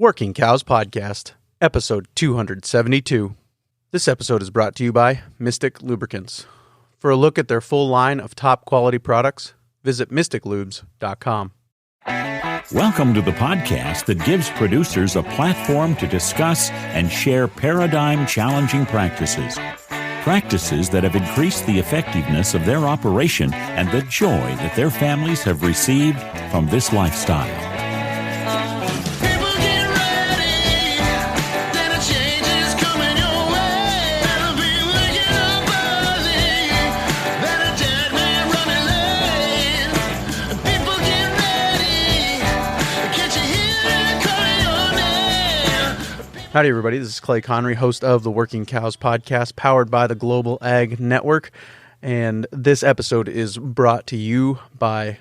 Working Cows Podcast, episode 272. This episode is brought to you by Mystic Lubricants. For a look at their full line of top quality products, visit mysticlubes.com. Welcome to the podcast that gives producers a platform to discuss and share paradigm-challenging practices. Practices that have increased the effectiveness of their operation and the joy that their families have received from this lifestyle. Howdy, everybody. This is Clay Connery, host of the Working Cows Podcast, powered by the Global Ag Network. And this episode is brought to you by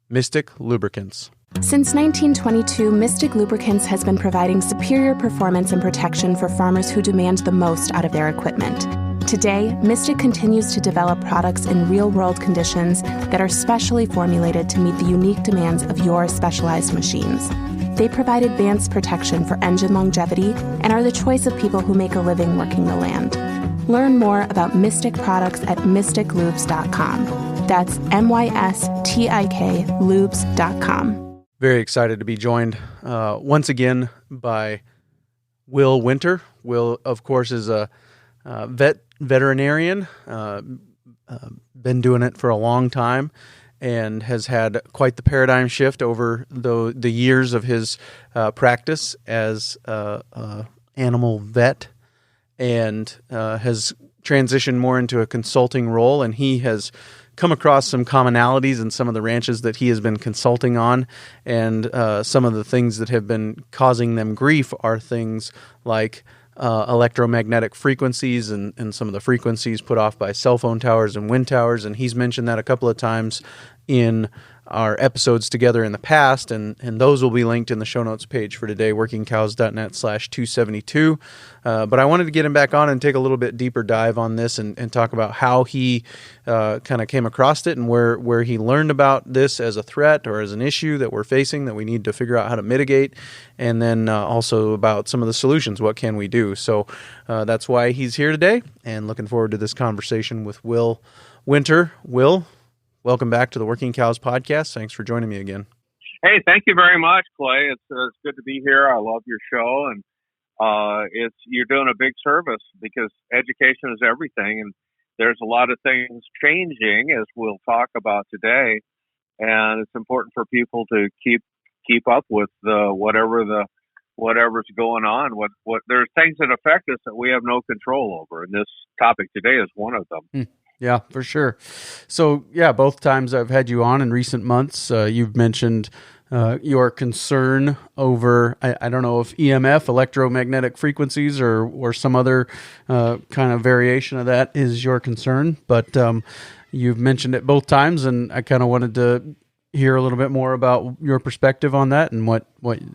Mystic Lubricants. Since 1922, Mystic Lubricants has been providing superior performance and protection for farmers who demand the most out of their equipment. Today, Mystic continues to develop products in real-world conditions that are specially formulated to meet the unique demands of your specialized machines. They provide advanced protection for engine longevity and are the choice of people who make a living working the land. Learn more about Mystic products at mysticlubes.com. That's MYSTIK lubes.com. Very excited to be joined once again by Will Winter. Will, of course, is a veterinarian, been doing it for a long time, and has had quite the paradigm shift over the years of his practice as an animal vet, and has transitioned more into a consulting role. And he has come across some commonalities in some of the ranches that he has been consulting on, and some of the things that have been causing them grief are things like electromagnetic frequencies and some of the frequencies put off by cell phone towers and wind towers. And he's mentioned that a couple of times in our episodes together in the past, and those will be linked in the show notes page for today, workingcows.net/272. But I wanted to get him back on and take a little bit deeper dive on this and talk about how he kind of came across it and where he learned about this as a threat or as an issue that we're facing that we need to figure out how to mitigate, and then also about some of the solutions. What can we do? So that's why he's here today, and looking forward to this conversation with Will Winter. Will, welcome back to the Working Cows Podcast. Thanks for joining me again. Hey, thank you very much, Clay. It's good to be here. I love your show, and you're doing a big service because education is everything, and there's a lot of things changing, as we'll talk about today, and it's important for people to keep up with whatever's going on. What there's things that affect us that we have no control over, and this topic today is one of them. Yeah, for sure. So, yeah, both times I've had you on in recent months, you've mentioned your concern over, I don't know if EMF, electromagnetic frequencies, or some other kind of variation of that is your concern, but you've mentioned it both times, and I kind of wanted to hear a little bit more about your perspective on that and what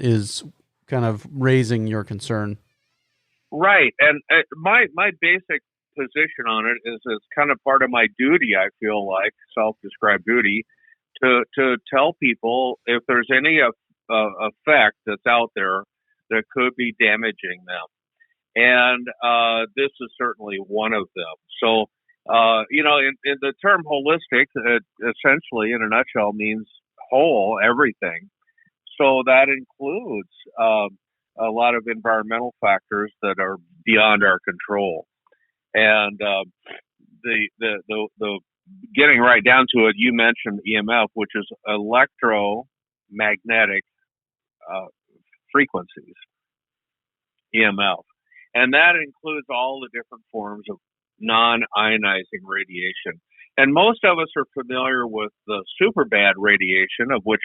is kind of raising your concern. Right, and my basic position on it is it's kind of part of my duty, I feel like, self-described duty, to tell people if there's any effect that's out there that could be damaging them. And this is certainly one of them. So, in the term holistic, it essentially, in a nutshell, means whole, everything. So that includes a lot of environmental factors that are beyond our control. And the getting right down to it, you mentioned EMF, which is electromagnetic frequencies, EMF, and that includes all the different forms of non-ionizing radiation. And most of us are familiar with the super bad radiation, of which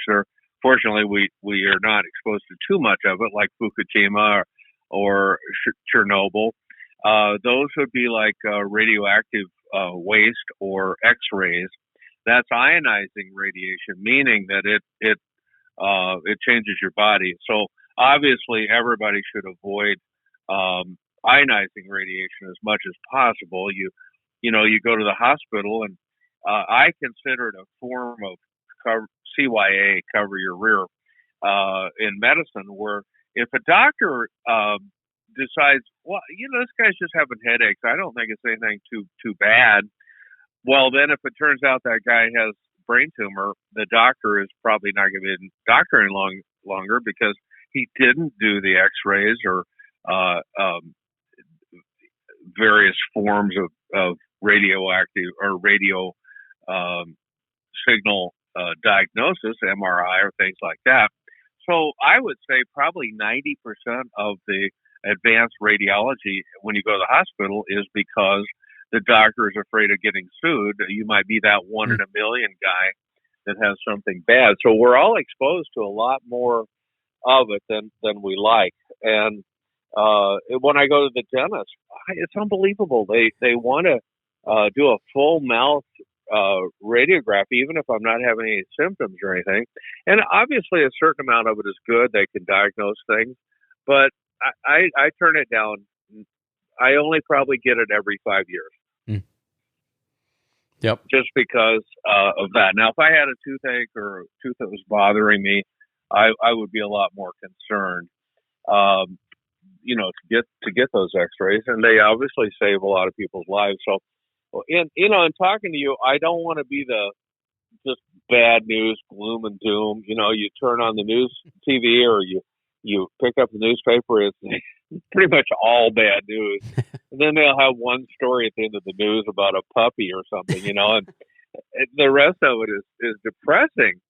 fortunately we are not exposed to too much of it, like Fukushima or Chernobyl. Those would be like radioactive waste or X-rays. That's ionizing radiation, meaning that it changes your body. So obviously, everybody should avoid ionizing radiation as much as possible. You go to the hospital, and I consider it a form of CYA, cover your rear, in medicine, where If a doctor decides, well, this guy's just having headaches, I don't think it's anything too bad. Well, then if it turns out that guy has brain tumor, the doctor is probably not going to be a doctor any longer because he didn't do the X-rays or various forms of radioactive or radio signal diagnosis, MRI or things like that. So I would say probably 90% of the advanced radiology when you go to the hospital is because the doctor is afraid of getting sued. You might be that 1 in a million guy that has something bad. So we're all exposed to a lot more of it than we like. And when I go to the dentist, it's unbelievable. They want to do a full mouth radiograph, even if I'm not having any symptoms or anything. And obviously a certain amount of it is good. They can diagnose things, but I turn it down. I only probably get it every 5 years. Yep. Just because of that. Now, if I had a toothache or a tooth that was bothering me, I would be a lot more concerned, to get those X-rays, and they obviously save a lot of people's lives. So, in talking to you, I don't want to be the just bad news, gloom and doom. You turn on the news TV or you pick up the newspaper, it's pretty much all bad news. And then they'll have one story at the end of the news about a puppy or something, and the rest of it is depressing.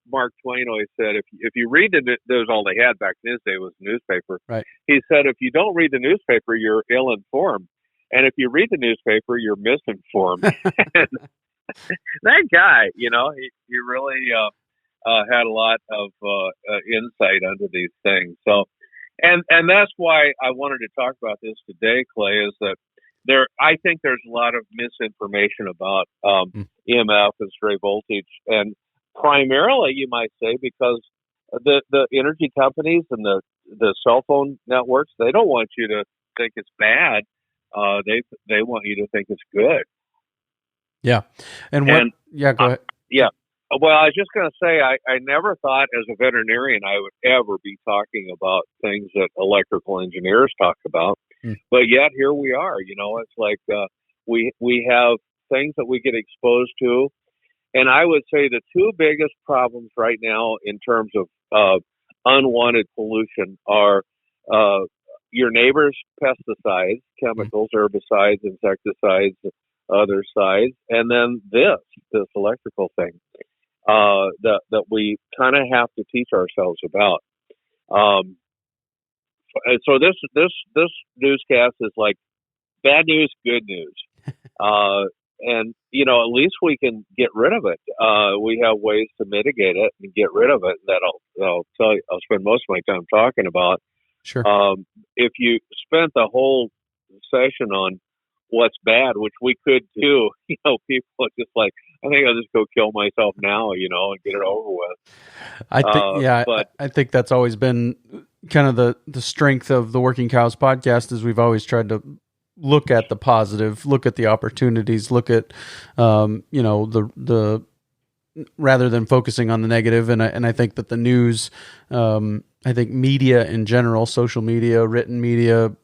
Mark Twain always said, if you read that was all they had back in his day was the newspaper. Right. He said, if you don't read the newspaper, you're ill-informed. And if you read the newspaper, you're misinformed. That guy, he really had a lot of insight into these things. So, and that's why I wanted to talk about this today, Clay, is that I think there's a lot of misinformation about EMF and stray voltage, and primarily, you might say, because the energy companies and the cell phone networks, they don't want you to think it's bad. They want you to think it's good. Yeah. Go ahead. Yeah. Well, I was just going to say, I never thought as a veterinarian I would ever be talking about things that electrical engineers talk about. But yet here we are. It's like we have things that we get exposed to. And I would say the two biggest problems right now in terms of unwanted pollution are your neighbor's pesticides, chemicals, herbicides, insecticides, other sides, and then this electrical thing that we kind of have to teach ourselves about. So this newscast is like bad news, good news. And, at least we can get rid of it. We have ways to mitigate it and get rid of it that I'll tell you, I'll spend most of my time talking about. Sure. If you spent the whole session on what's bad, which we could do, people are just like, I think I'll just go kill myself now, and get it over with. I think that's always been kind of the strength of the Working Cows podcast is we've always tried to look at the positive, look at the opportunities, look at, the rather than focusing on the negative. And I think that the news, I think media in general, social media, written media,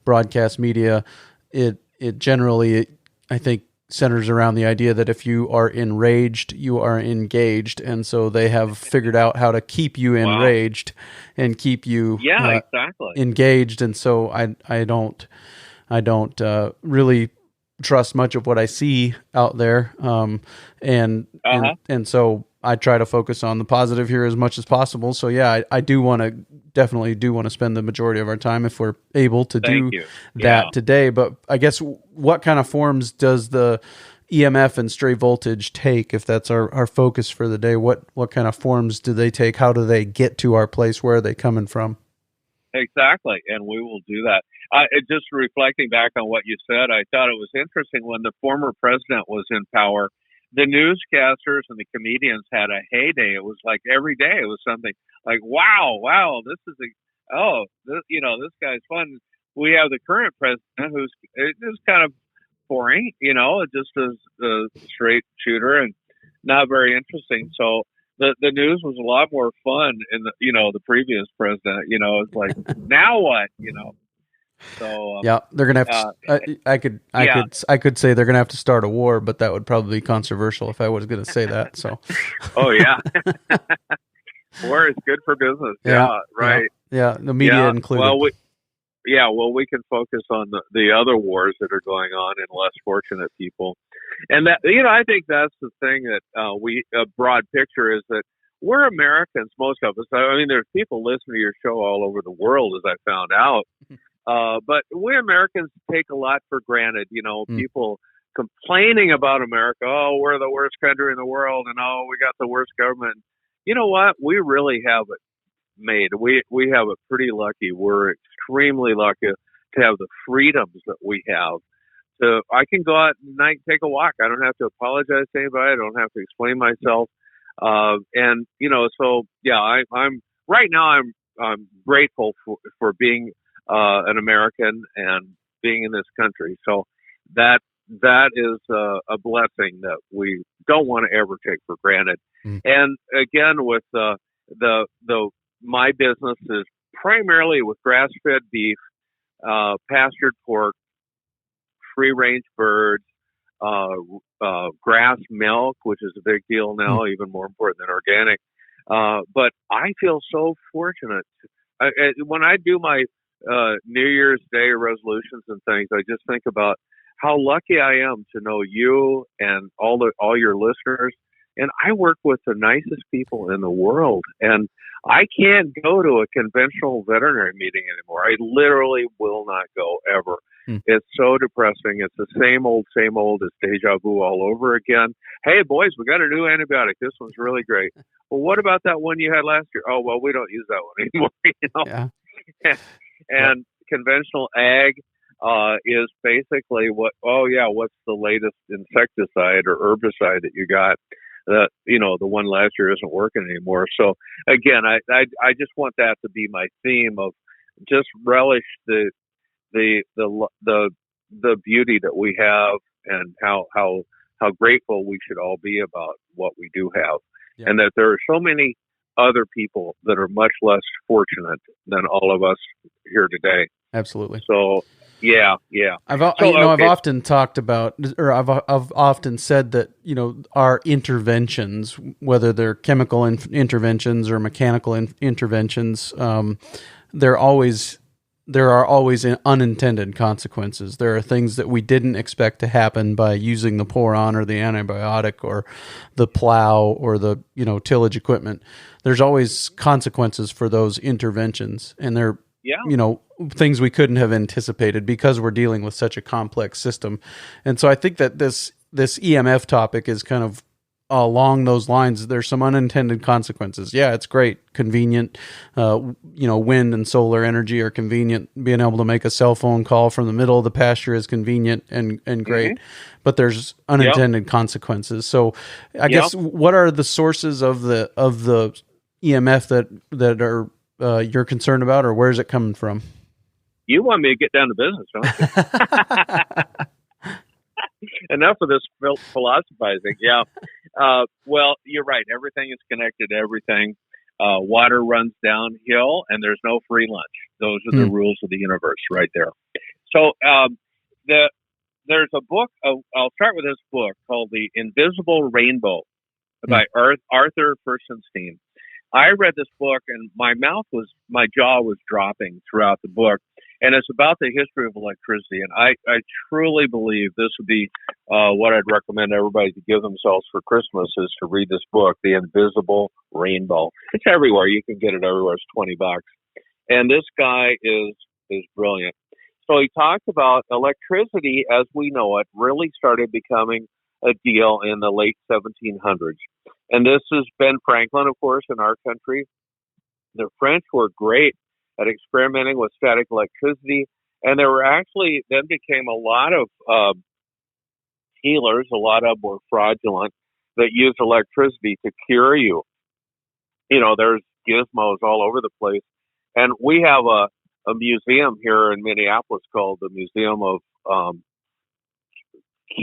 broadcast media, it generally, I think, centers around the idea that if you are enraged, you are engaged. And so they have figured out how to keep you enraged and keep you exactly engaged. And so I don't really trust much of what I see out there. And so I try to focus on the positive here as much as possible. So I definitely do want to spend the majority of our time if we're able to do that today. But I guess what kind of forms does the EMF and stray voltage take, if that's our focus for the day? What kind of forms do they take? How do they get to our place? Where are they coming from? Exactly, and we will do that. Just reflecting back on what you said, I thought it was interesting when the former president was in power, the newscasters and the comedians had a heyday. It was like every day it was something like, wow, this is this guy's fun. We have the current president who's just kind of boring, just as a straight shooter and not very interesting. So the news was a lot more fun in the previous president. It's like, now what? So yeah, they're gonna have to. I could say they're gonna have to start a war, but that would probably be controversial if I was gonna say that. So. Oh yeah, war is good for business. Yeah, right. Yeah, the media included. Well, we can focus on the other wars that are going on in less fortunate people, and that I think that's the thing that a broad picture is that we're Americans, most of us. I mean, there's people listening to your show all over the world, as I found out. But we Americans take a lot for granted. People complaining about America. Oh, we're the worst country in the world, and oh, we got the worst government. You know what? We really have it made. We have it pretty lucky. We're extremely lucky to have the freedoms that we have. So I can go out at night and take a walk. I don't have to apologize to anybody. I don't have to explain myself. And so yeah, I'm right now. I'm grateful for being an American and being in this country. So that is a blessing that we don't want to ever take for granted. And again, with my business is primarily with grass-fed beef, pastured pork, free-range birds, grass milk, which is a big deal now, even more important than organic. But I feel so fortunate. When I do my New Year's Day resolutions and things, I just think about how lucky I am to know you and all your listeners. And I work with the nicest people in the world, and I can't go to a conventional veterinary meeting anymore. I literally will not go ever. It's so depressing. It's the same old. It's deja vu all over again. Hey, boys, we got a new antibiotic. This one's really great. Well, what about that one you had last year? Oh, well, we don't use that one anymore. Yeah. And conventional ag is basically what's the latest insecticide or herbicide that you got? The one last year isn't working anymore. So again, I just want that to be my theme of just relish the beauty that we have and how grateful we should all be about what we do have, and that there are so many other people that are much less fortunate than all of us here today. Absolutely. So yeah. I've often talked about, or I've often said that our interventions, whether they're chemical interventions or mechanical interventions, there are always unintended consequences. There are things that we didn't expect to happen by using the pour-on or the antibiotic or the plow or the tillage equipment. There's always consequences for those interventions, and they're things we couldn't have anticipated because we're dealing with such a complex system. And so I think that this EMF topic is kind of along those lines. There's some unintended consequences. Yeah, it's great, convenient. Wind and solar energy are convenient. Being able to make a cell phone call from the middle of the pasture is convenient and great. But there's unintended consequences. So I guess what are the sources of the EMF that are you're concerned about, or where is it coming from? You want me to get down to business, don't you? Enough of this philosophizing. Yeah. Well, you're right. Everything is connected to everything. Water runs downhill, and there's no free lunch. Those are the rules of the universe right there. So there's a book. I'll start with this book called The Invisible Rainbow by Arthur Furstenstein. I read this book, and my jaw was dropping throughout the book. And it's about the history of electricity. And I truly believe this would be what I'd recommend everybody to give themselves for Christmas is to read this book, The Invisible Rainbow. It's everywhere. You can get it everywhere. It's $20. And this guy is brilliant. So he talked about electricity as we know it really started becoming a deal in the late 1700s. And this is Ben Franklin, of course, in our country. The French were great at experimenting with static electricity. And there were actually then became a lot of healers, a lot of them were fraudulent, that used electricity to cure you. There's gizmos all over the place. And we have a museum here in Minneapolis called the Museum of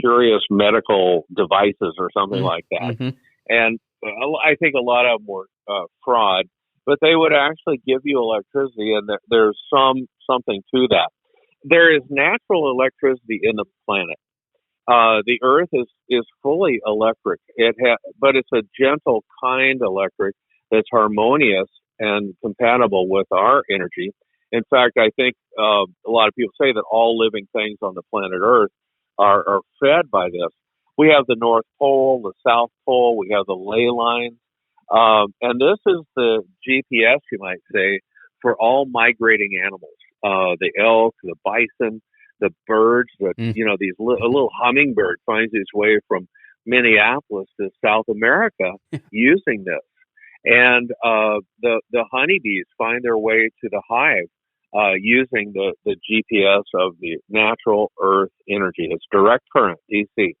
Curious Medical Devices or something like that. And I think a lot of them were fraud, but they would actually give you electricity, and there's something to that. There is natural electricity in the planet. The Earth is fully electric. But it's a gentle, kind electric that's harmonious and compatible with our energy. In fact, I think a lot of people say that all living things on the planet Earth are fed by this. We have the North Pole, the South Pole, we have the ley lines, and this is the GPS, you might say, for all migrating animals. The elk, the bison, the birds, these a little hummingbird finds its way from Minneapolis to South America using this. And the honeybees find their way to the hive using the GPS of the natural earth energy. It's direct current, DC.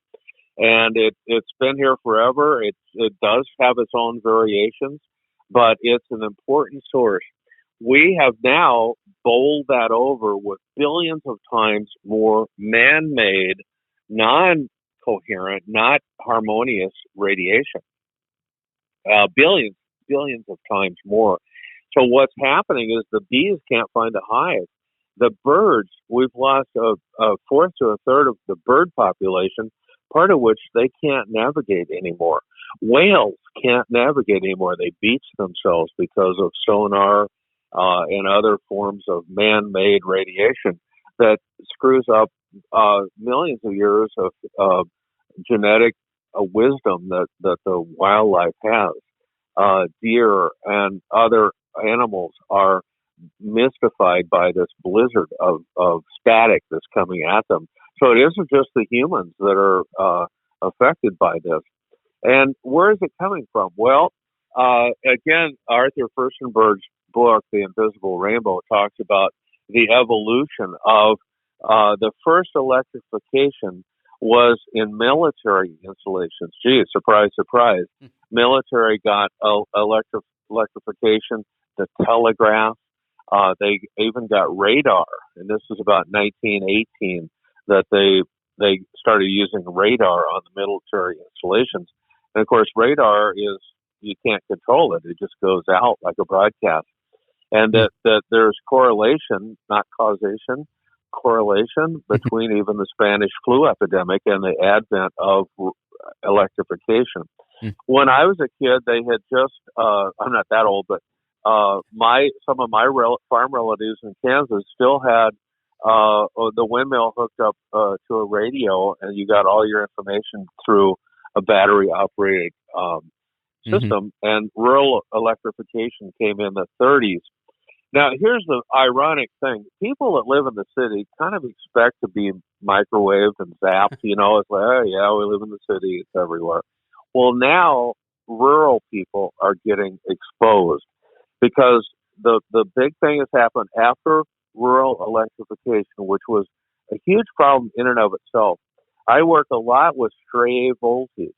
And it's been here forever. It does have its own variations, but it's an important source. We have now bowled that over with billions of times more man-made, non-coherent, not harmonious radiation. Billions of times more. So what's happening is the bees can't find a hive. The birds, we've lost a fourth to a third of the bird population, part of which they can't navigate anymore. Whales can't navigate anymore. They beach themselves because of sonar and other forms of man-made radiation that screws up millions of years of genetic wisdom that the wildlife has. Deer and other animals are mystified by this blizzard of static that's coming at them. So it isn't just the humans that are affected by this. And where is it coming from? Well, again, Arthur Firstenberg's book, The Invisible Rainbow, talks about the evolution of the first electrification was in military installations. Gee, surprise, surprise. Military got electrification, the telegraph. They even got radar, and this is about 1918 that they started using radar on the military installations. And of course, radar is, you can't control it. It just goes out like a broadcast. And that there's correlation, not causation, correlation between even the Spanish flu epidemic and the advent of electrification. When I was a kid, they had just, I'm not that old, but some of my farm relatives in Kansas still had the windmill hooked up to a radio, and you got all your information through a battery-operated system. And rural electrification came in the 30s. Now, here's the ironic thing. People that live in the city kind of expect to be microwaved and zapped. You know, it's like, oh, yeah, we live in the city. It's everywhere. Well, now rural people are getting exposed because the big thing has happened after rural electrification, which was a huge problem in and of itself. I work a lot with stray voltage.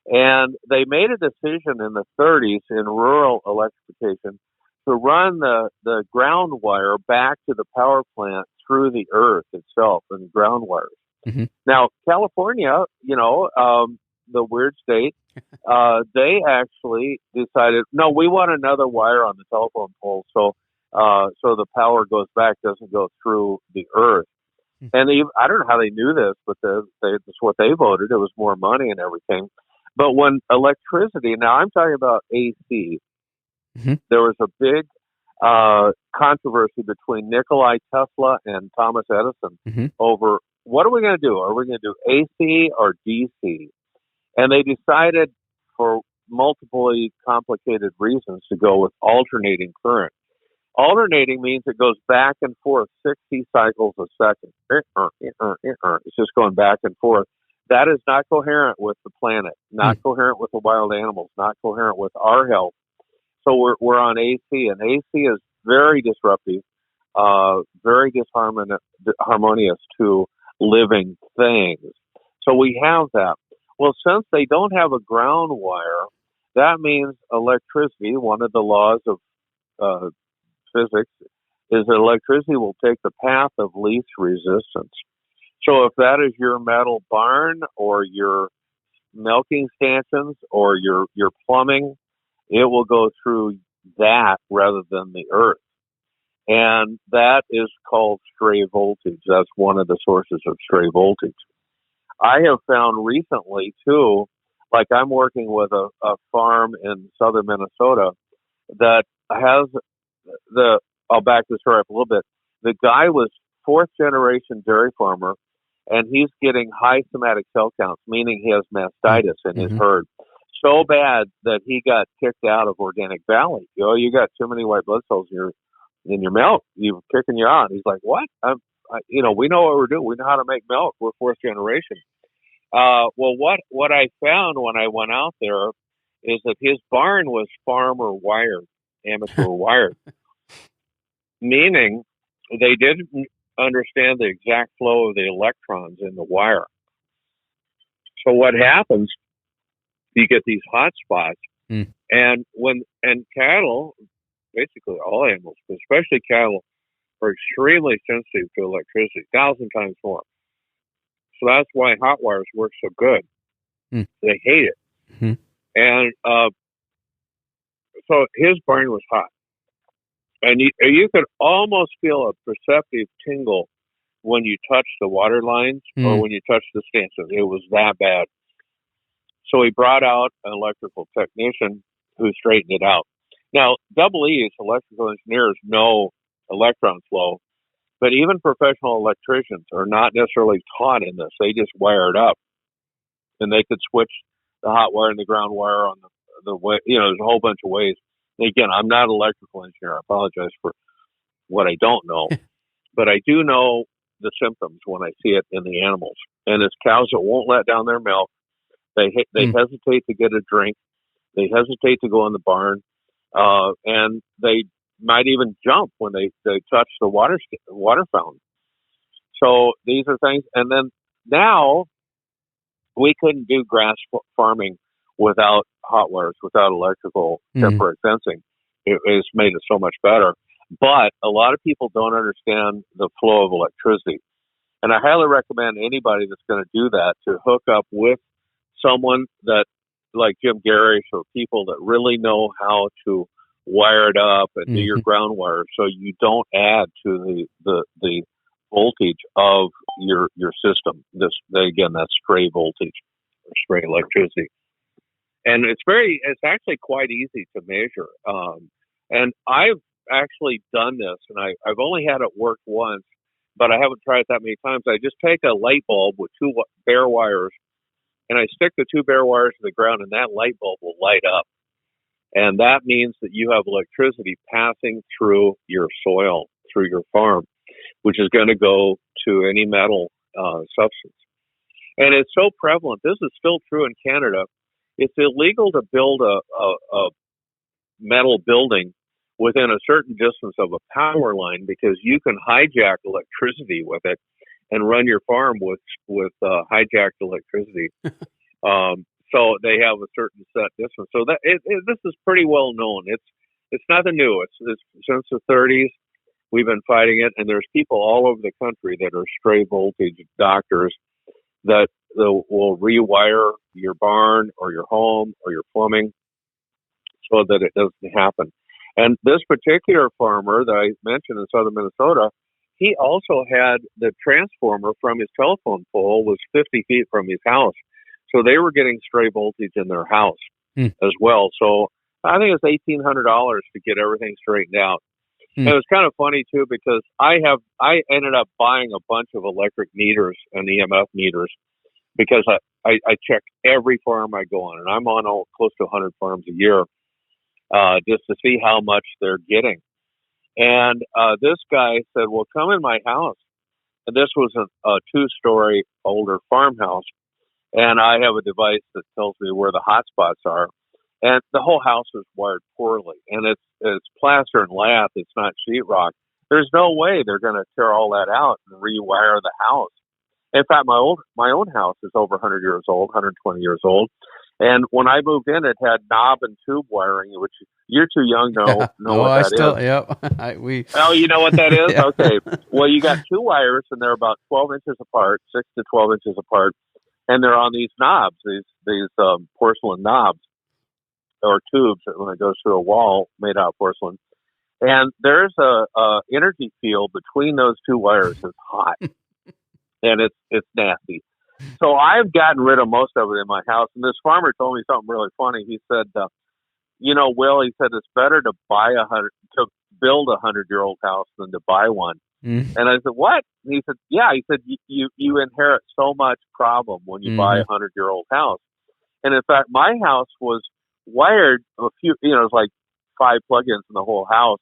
And they made a decision in the 30s in rural electrification to run the ground wire back to the power plant through the earth itself and ground wires. Now, California, the weird state, they actually decided, no, we want another wire on the telephone pole so the power goes back, doesn't go through the earth. And I don't know how they knew this, but that's what they voted. It was more money and everything. But when electricity, now I'm talking about AC, there was a big controversy between Nikola Tesla and Thomas Edison over what are we going to do? Are we going to do AC or DC? And they decided for multiple complicated reasons to go with alternating current. Alternating means it goes back and forth 60 cycles a second. It's just going back and forth. That is not coherent with the planet, not coherent with the wild animals, not coherent with our health. So we're on AC, and AC is very disruptive, very disharmonious to living things. So we have that. Well, since they don't have a ground wire, that means electricity, one of the laws of physics, is that electricity will take the path of least resistance. So if that is your metal barn or your milking stanchions or your plumbing, it will go through that rather than the earth. And that is called stray voltage. That's one of the sources of stray voltage. I have found recently, too, like I'm working with a farm in southern Minnesota that has I'll back this story up a little bit. The guy was fourth generation dairy farmer, and he's getting high somatic cell counts, meaning he has mastitis in his herd. So bad that he got kicked out of Organic Valley. You got too many white blood cells in your milk. You're kicking you out. He's like, what? We know what we're doing. We know how to make milk. We're fourth generation. Well, what I found when I went out there is that his barn was farmer wired, amateur wired, meaning they didn't understand the exact flow of the electrons in the wire. So what happens, you get these hot spots, and cattle, basically all animals, but especially cattle, are extremely sensitive to electricity, 1,000 times more. So that's why hot wires work so good. They hate it. And so his barn was hot. And you could almost feel a perceptive tingle when you touch the water lines or when you touch the stanchions. It was that bad. So he brought out an electrical technician who straightened it out. Now, double E's, electrical engineers, know electron flow, but even professional electricians are not necessarily taught in this. They just wire it up, and they could switch the hot wire and the ground wire on the way. There's a whole bunch of ways. And again, I'm not an electrical engineer. I apologize for what I don't know, but I do know the symptoms when I see it in the animals. And it's cows that won't let down their milk. They hesitate to get a drink. They hesitate to go in the barn, and they might even jump when they touch the water fountain. So these are things. And then now we couldn't do grass farming without hot wires, without electrical temporary fencing. It's made it so much better. But a lot of people don't understand the flow of electricity. And I highly recommend anybody that's going to do that to hook up with someone that, like Jim Garish, or people that really know how to wire it up and do your ground wire, so you don't add to the voltage of your system. Again, that's stray voltage or stray electricity, and it's actually quite easy to measure. And I've actually done this, and I've only had it work once, but I haven't tried it that many times. I just take a light bulb with two bare wires, and I stick the two bare wires to the ground, and that light bulb will light up. And that means that you have electricity passing through your soil, through your farm, which is going to go to any metal substance. And it's so prevalent. This is still true in Canada. It's illegal to build a metal building within a certain distance of a power line, because you can hijack electricity with it and run your farm with hijacked electricity. So they have a certain set distance. So this is pretty well known. It's nothing new. It's since the 30s we've been fighting it, and there's people all over the country that are stray voltage doctors that will rewire your barn or your home or your plumbing so that it doesn't happen. And this particular farmer that I mentioned in southern Minnesota, he also had the transformer from his telephone pole was 50 feet from his house. So they were getting stray voltage in their house as well. So I think it's $1,800 to get everything straightened out. And it was kind of funny too, because I ended up buying a bunch of electric meters and EMF meters, because I check every farm I go on, and I'm on close to 100 farms a year, just to see how much they're getting. And this guy said, well, come in my house. And this was a 2-story older farmhouse. And I have a device that tells me where the hot spots are. And the whole house is wired poorly. And it's plaster and lath. It's not sheetrock. There's no way they're going to tear all that out and rewire the house. In fact, my own house is over 100 years old, 120 years old. And when I moved in, it had knob and tube wiring, which you're too young to know what that is. Yep. Oh, you know what that is? Yeah. Okay. Well, you got two wires, and they're about 12 inches apart, 6 to 12 inches apart. and they're on these knobs, these porcelain knobs or tubes when it goes through a wall made out of porcelain. And there's a energy field between those two wires that's hot, and it's nasty. So I've gotten rid of most of it in my house. And this farmer told me something really funny. He said, Will, he said, it's better to build a 100-year-old house than to buy one. And I said, what? And he said, yeah. He said, you inherit so much problem when you buy a 100-year-old house. And in fact, my house was wired it was like 5 plugins in the whole house,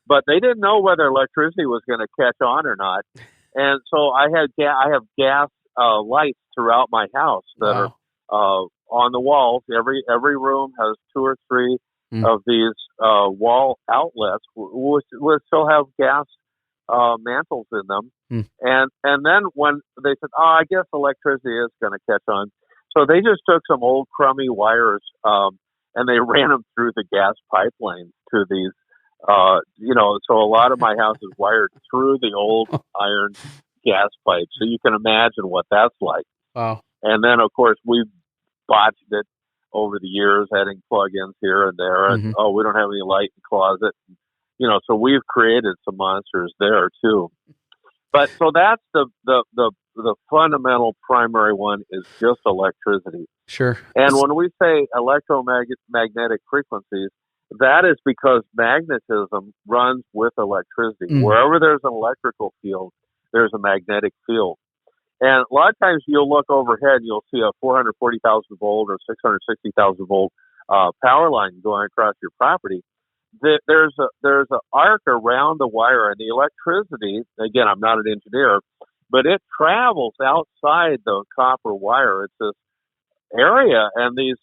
but they didn't know whether electricity was going to catch on or not. And so I have gas lights throughout my house that are on the walls. Every room has 2 or 3 of these wall outlets, which still have gas mantles in them. And then when they said, I guess electricity is going to catch on, so they just took some old crummy wires and they ran them through the gas pipeline to these. So a lot of my house is wired through the old iron gas pipe. So you can imagine what that's like. Wow. And then, of course, we've botched it over the years, adding plug-ins here and there. And, we don't have any light in the closet. So we've created some monsters there, too. But so that's the fundamental primary one is just electricity. Sure. And when we say electromagnetic frequencies, that is because magnetism runs with electricity. Wherever there's an electrical field, there's a magnetic field. And a lot of times you'll look overhead and you'll see a 440,000 volt or 660,000 volt power line going across your property. There's an arc around the wire, and the electricity, again, I'm not an engineer, but it travels outside the copper wire. It's this area, and these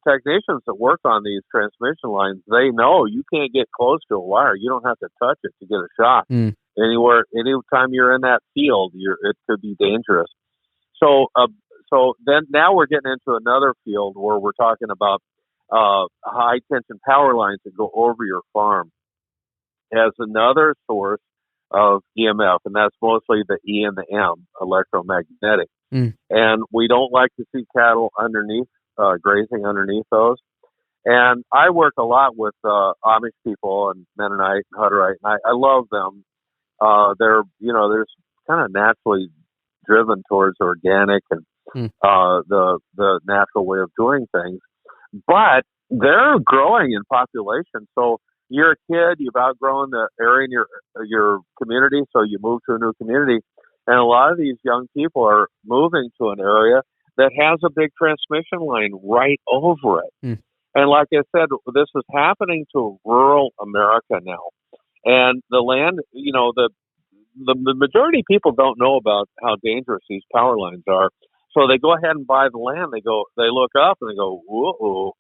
technicians that work on these transmission lines, they know you can't get close to a wire. You don't have to touch it to get a shock. Anytime you're in that field, it could be dangerous. So then now we're getting into another field where we're talking about high tension power lines that go over your farm as another source of EMF, and that's mostly the E and the M, electromagnetic. And we don't like to see cattle underneath, grazing underneath those. And I work a lot with Amish people and Mennonite and Hutterite, and I love them. They're kind of naturally driven towards organic and the natural way of doing things. But they're growing in population. So you're a kid, you've outgrown the area in your community, so you move to a new community. And a lot of these young people are moving to an area that has a big transmission line right over it. And like I said, this is happening to rural America now. And the land, the majority of people don't know about how dangerous these power lines are. So they go ahead and buy the land. They look up and they go, whoa,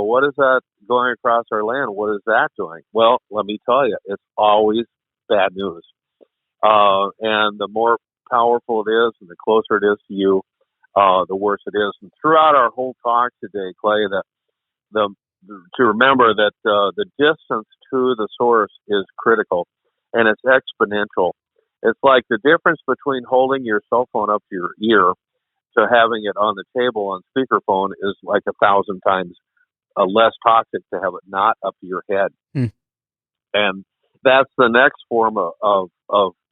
what is that going across our land? What is that doing? Well, let me tell you, it's always bad news. And the more powerful it is and the closer it is to you, the worse it is. And throughout our whole talk today, Clay, to remember that the distance to the source is critical, and it's exponential. It's like the difference between holding your cell phone up to your ear to having it on the table on speakerphone is like 1,000 times less toxic to have it not up to your head. And that's the next form of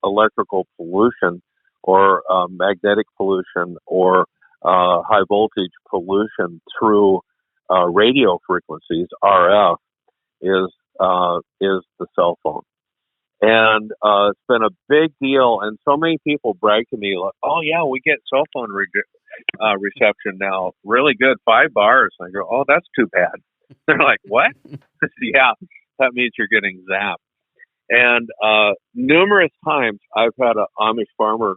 electrical pollution or magnetic pollution or high voltage pollution through radio frequencies. RF is the cell phone. And it's been a big deal, and so many people brag to me, like, oh, yeah, we get cell phone reception now. Really good, 5 bars. And I go, oh, that's too bad. They're like, what? Yeah, that means you're getting zapped. And numerous times I've had an Amish farmer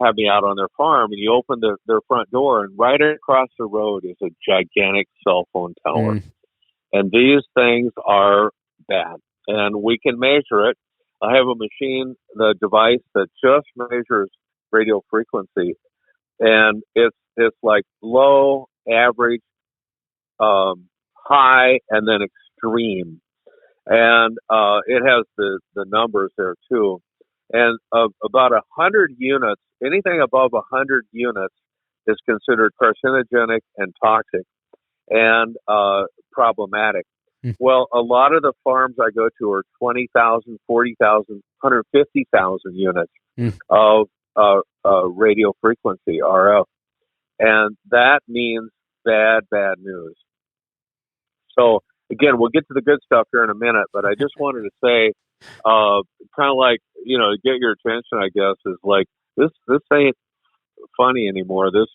have me out on their farm, and you open their front door, and right across the road is a gigantic cell phone tower. And these things are bad, and we can measure it. I have a machine, the device that just measures radio frequency, and it's like low, average, high, and then extreme. And it has the numbers there too. And about 100 units, anything above 100 units is considered carcinogenic and toxic and problematic. Well, a lot of the farms I go to are 20,000, 40,000, 150,000 units of radio frequency, RF. And that means bad news. So, again, we'll get to the good stuff here in a minute, but I just wanted to say, kind of like, get your attention, I guess, is like, this ain't funny anymore. This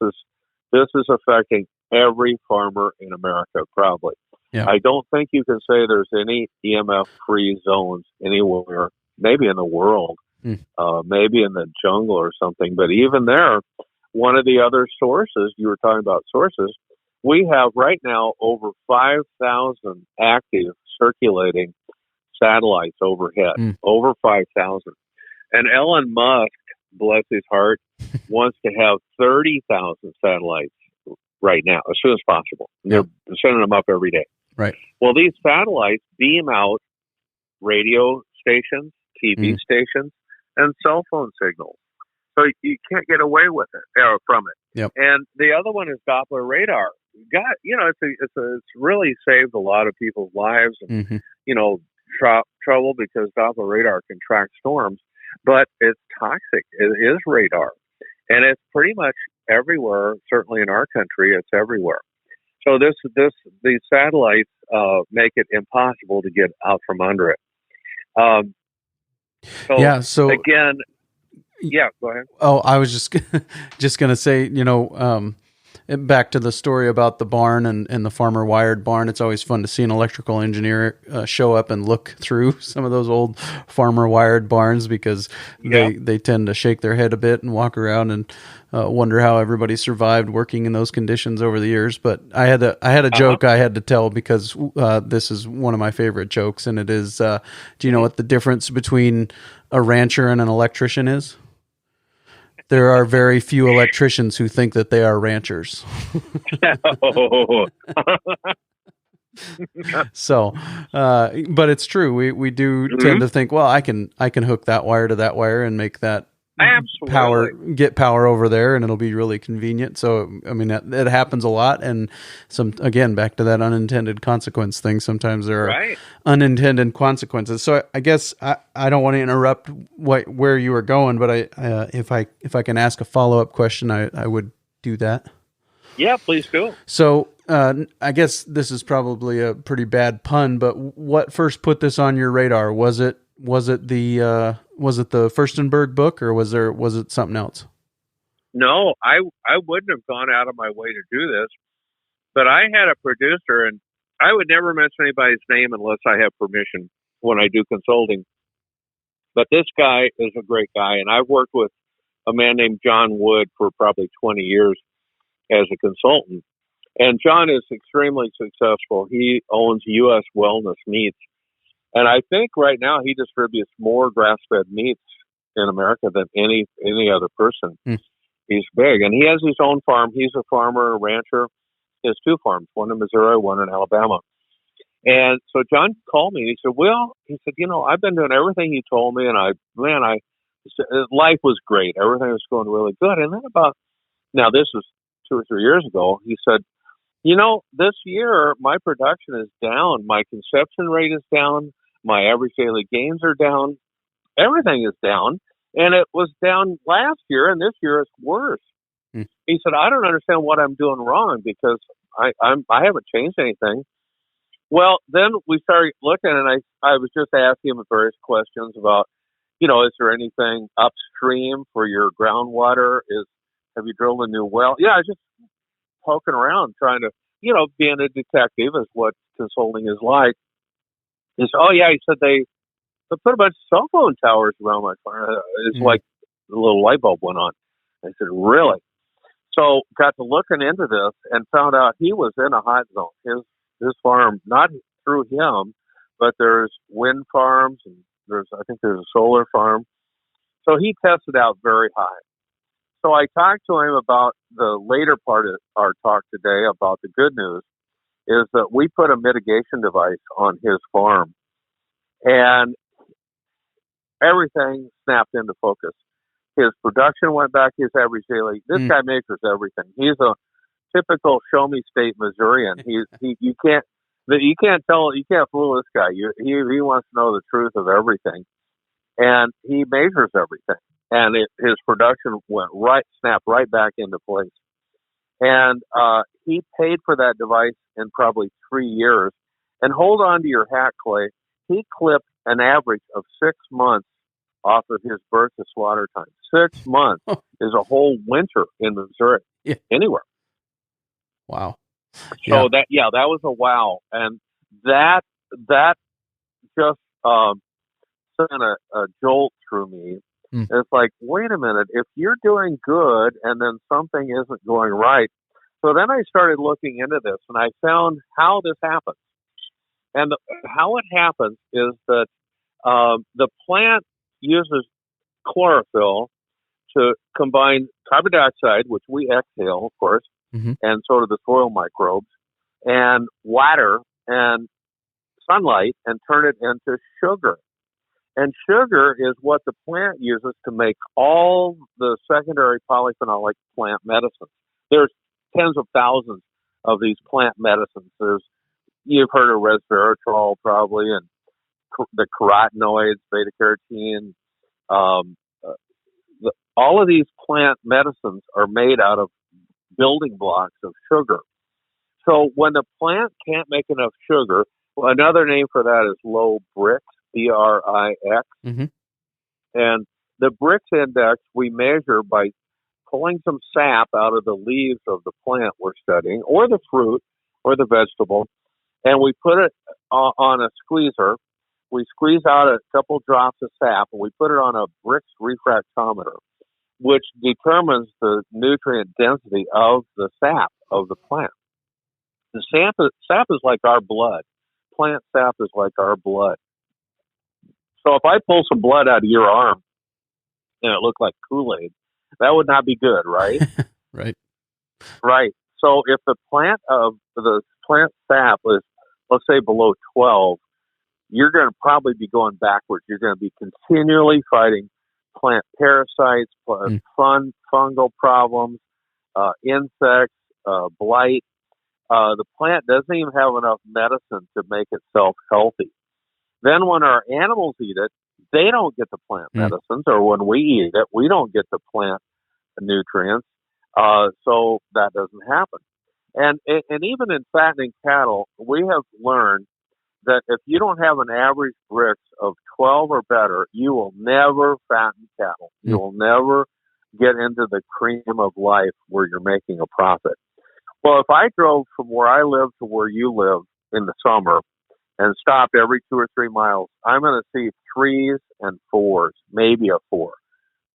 is affecting every farmer in America, probably. Yeah. I don't think you can say there's any EMF-free zones anywhere, maybe in the world, maybe in the jungle or something. But even there, one of the other sources, you were talking about sources, we have right now over 5,000 active circulating satellites overhead, over 5,000. And Elon Musk, bless his heart, wants to have 30,000 satellites right now, as soon as possible. They're sending them up every day. Right. Well, these satellites beam out radio stations, TV stations, and cell phone signals. So you can't get away with it from it. Yep. And the other one is Doppler radar. It's really saved a lot of people's lives and trouble because Doppler radar can track storms, but it's toxic. It is radar, and it's pretty much everywhere. Certainly in our country, it's everywhere. So these satellites make it impossible to get out from under it. So again, go ahead. Oh, I was just going to say, back to the story about the barn and the farmer wired barn. It's always fun to see an electrical engineer show up and look through some of those old farmer wired barns because they tend to shake their head a bit and walk around and wonder how everybody survived working in those conditions over the years. But I had a joke I had to tell because this is one of my favorite jokes, and it is, do you know what the difference between a rancher and an electrician is? There are very few electricians who think that they are ranchers. So, but it's true. We do tend to think, well, I can hook that wire to that wire and make that get power over there, and it'll be really convenient. So, I mean, it happens a lot. And again, back to that unintended consequence thing. Sometimes there are unintended consequences. So I guess I don't want to interrupt where you were going, but if I can ask a follow-up question, I would do that. Yeah, please do. So, I guess this is probably a pretty bad pun, but what first put this on your radar? Was it the Furstenberg book, or was it something else? No, I wouldn't have gone out of my way to do this, but I had a producer, and I would never mention anybody's name unless I have permission when I do consulting. But this guy is a great guy, and I've worked with a man named John Wood for probably 20 years as a consultant. And John is extremely successful. He owns U.S. Wellness Meats. And I think right now he distributes more grass-fed meats in America than any other person. He's big. And he has his own farm. He's a farmer, a rancher. He has two farms, one in Missouri, one in Alabama. And so John called me and he said, I've been doing everything you told me, and life was great. Everything was going really good. And then now this was 2 or 3 years ago, he said, this year my production is down. My conception rate is down. My average daily gains are down. Everything is down. And it was down last year, and this year it's worse. He said, I don't understand what I'm doing wrong because I haven't changed anything. Well, then we started looking, and I was just asking him various questions about, is there anything upstream for your groundwater? Have you drilled a new well? Yeah, I was just poking around trying to, being a detective is what consulting is like. He said, he said they put a bunch of cell phone towers around my farm. It's like a little light bulb went on. I said, really? So got to looking into this and found out he was in a hot zone. His farm, not through him, but there's wind farms and I think there's a solar farm. So he tested out very high. So I talked to him about the later part of our talk today about the good news is that we put a mitigation device on his farm and everything snapped into focus. His production went back to his average daily. This guy measures everything. He's a typical show me state Missourian. You can't fool this guy. He wants to know the truth of everything, and he measures everything. And his production snapped right back into place. And he paid for that device in probably 3 years. And hold on to your hat, Clay. He clipped an average of 6 months off of his birth to slaughter time. 6 months is a whole winter in Missouri, anywhere. Wow. So that was a wow, and that just sent a jolt through me. It's like, wait a minute, if you're doing good and then something isn't going right. So then I started looking into this, and I found how this happens. And how it happens is that the plant uses chlorophyll to combine carbon dioxide, which we exhale, of course, and so do the soil microbes, and water and sunlight, and turn it into sugar. And sugar is what the plant uses to make all the secondary polyphenolic plant medicines. There's tens of thousands of these plant medicines. You've heard of resveratrol probably, and the carotenoids, beta carotene. All of these plant medicines are made out of building blocks of sugar. So when the plant can't make enough sugar, another name for that is low Brix, B-R-I-X. And the Brix index we measure by pulling some sap out of the leaves of the plant we're studying, or the fruit, or the vegetable, and we put it on a squeezer. We squeeze out a couple drops of sap, and we put it on a Brix refractometer, which determines the nutrient density of the sap of the plant. The sap is like our blood. Plant sap is like our blood. So if I pull some blood out of your arm and it looked like Kool-Aid, that would not be good, right? Right. Right. So if the plant sap is, let's say, below 12, you're going to probably be going backwards. You're going to be continually fighting plant parasites, fungal problems, insects, blight. The plant doesn't even have enough medicine to make itself healthy. Then when our animals eat it, they don't get the plant medicines, or when we eat it, we don't get the plant nutrients. So that doesn't happen. And even in fattening cattle, we have learned that if you don't have an average Brix of 12 or better, you will never fatten cattle. You will never get into the cream of life where you're making a profit. Well, if I drove from where I live to where you live in the summer and stopped every 2 or 3 miles, I'm going to see 3s and 4s, maybe a 4,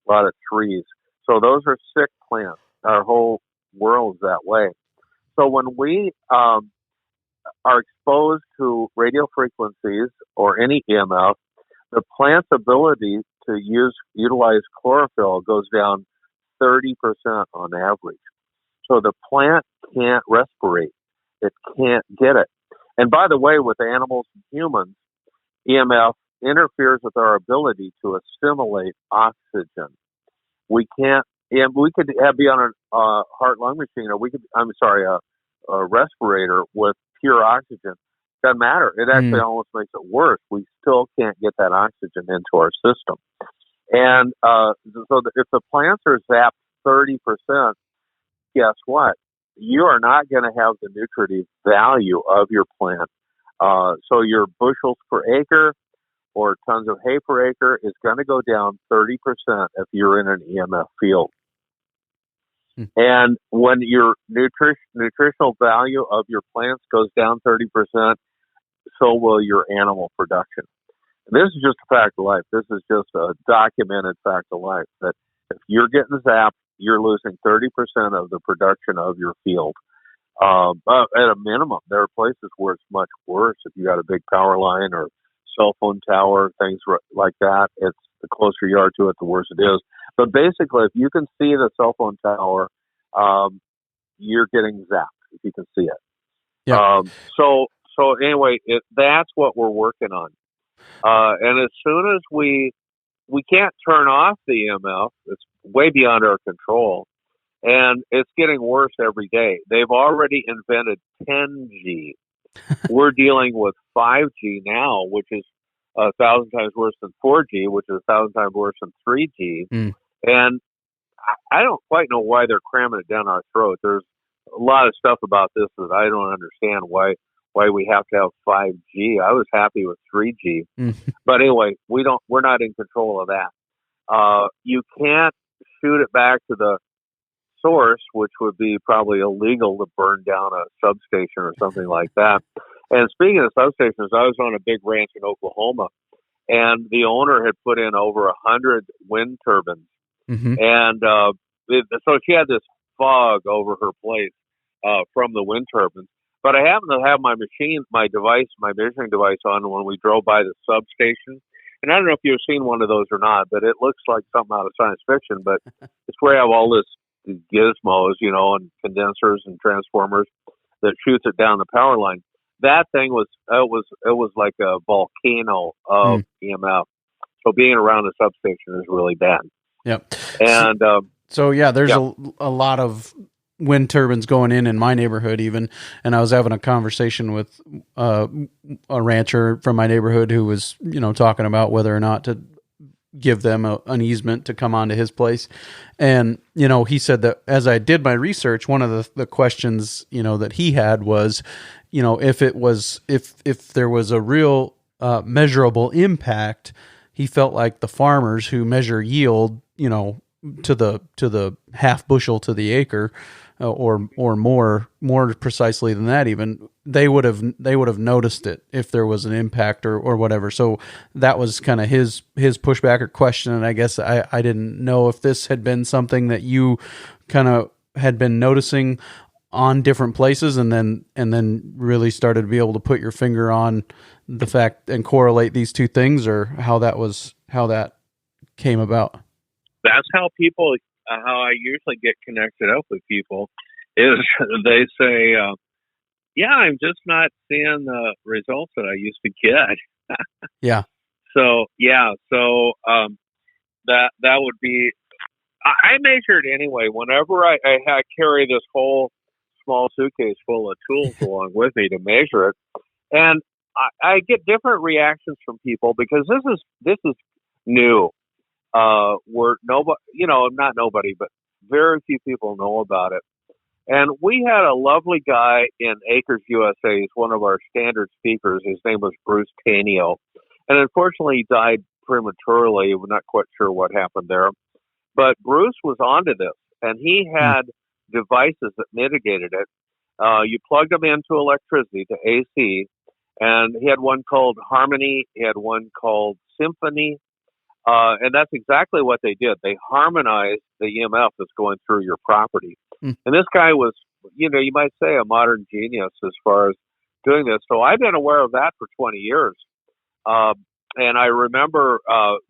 a lot of 3s. So those are sick plants. Our whole world is that way. So when we are exposed to radio frequencies or any EMF, the plant's ability to utilize chlorophyll goes down 30% on average. So the plant can't respirate. It can't get it. And by the way, with animals and humans, EMF interferes with our ability to assimilate oxygen. We can't, and we could be on a heart-lung machine, or a respirator with pure oxygen. Doesn't matter. It actually almost makes it worse. We still can't get that oxygen into our system. And so if the plants are zapped 30%, guess what? You are not going to have the nutritive value of your plant. So your bushels per acre or tons of hay per acre is going to go down 30% if you're in an EMF field. And when your nutritional value of your plants goes down 30%, so will your animal production. This is just a fact of life. This is just a documented fact of life, that if you're getting zapped, you're losing 30% of the production of your field. But at a minimum, there are places where it's much worse. If you got a big power line or cell phone tower, things like that, it's the closer you are to it, the worse it is. But basically, if you can see the cell phone tower, you're getting zapped, if you can see it. Yeah. So anyway, that's what we're working on. And as soon as we we can't turn off the EMF. It's way beyond our control. And it's getting worse every day. They've already invented 10G. We're dealing with 5G now, which is 1,000 times worse than 4G, which is 1,000 times worse than 3G. And I don't quite know why they're cramming it down our throat. There's a lot of stuff about this that I don't understand why we have to have 5G. I was happy with 3G. But anyway, we're not in control of that. You can't shoot it back to the source, which would be probably illegal to burn down a substation or something like that. And speaking of substations, I was on a big ranch in Oklahoma, and the owner had put in over 100 wind turbines. And so she had this fog over her place from the wind turbines. But I happened to have my measuring device on when we drove by the substation. And I don't know if you've seen one of those or not, but it looks like something out of science fiction. But it's where you have all this gizmos, and condensers and transformers that shoots it down the power line. That thing was like a volcano of EMF. So being around a substation is really bad. Yep. And there's a lot of wind turbines going in my neighborhood even. And I was having a conversation with a rancher from my neighborhood who was, talking about whether or not to give them an easement to come onto his place. And, he said that as I did my research, one of the questions, that he had was, if there was a real measurable impact, he felt like the farmers who measure yield, to the half bushel to the acre, or more precisely than that, even they would have noticed it if there was an impact or whatever. So that was kind of his pushback or question. And I guess I didn't know if this had been something that you kind of had been noticing on different places, and then really started to be able to put your finger on the fact and correlate these two things, or how that came about. That's how how I usually get connected up with people is they say, I'm just not seeing the results that I used to get. Yeah. So that would be, I measured anyway. Whenever I carry this whole small suitcase full of tools along with me to measure it, and I get different reactions from people because this is new. Where nobody, not nobody, but very few people know about it. And we had a lovely guy in Acres, USA. He's one of our standard speakers. His name was Bruce Tanio. And unfortunately, he died prematurely. We're not quite sure what happened there. But Bruce was onto this, and he had devices that mitigated it. You plugged them into electricity, to AC, and he had one called Harmony. He had one called Symphony. And that's exactly what they did. They harmonized the EMF that's going through your property. And this guy was, you might say a modern genius as far as doing this. So I've been aware of that for 20 years. And I remember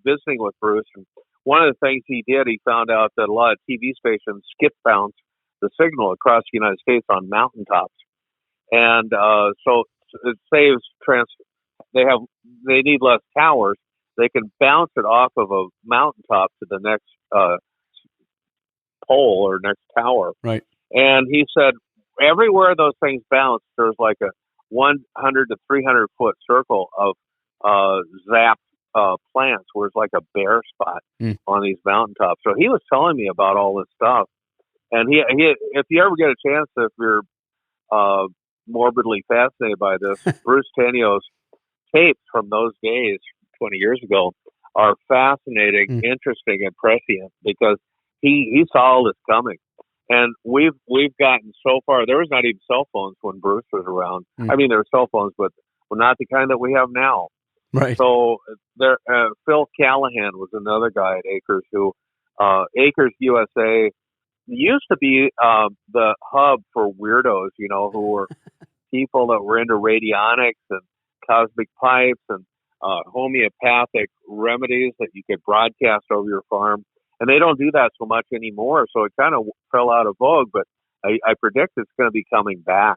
visiting with Bruce. And one of the things he did, he found out that a lot of TV stations skip bounce the signal across the United States on mountaintops. And so it saves they need less towers. They can bounce it off of a mountaintop to the next pole or next tower. Right. And he said everywhere those things bounce, there's like a 100 to 300 foot circle of zapped plants where it's like a bare spot on these mountaintops. So he was telling me about all this stuff. And he if you ever get a chance, if you're morbidly fascinated by this, Bruce Tanio's tapes from those days, 20 years ago, are fascinating, interesting, and prescient because he saw all this coming. And we've gotten so far. There was not even cell phones when Bruce was around. I mean, there were cell phones, but not the kind that we have now. Right. So there, Phil Callahan was another guy at Acres who, Acres USA used to be the hub for weirdos, who were people that were into radionics and cosmic pipes and homeopathic remedies that you could broadcast over your farm. And they don't do that so much anymore. So it kind of fell out of vogue, but I predict it's going to be coming back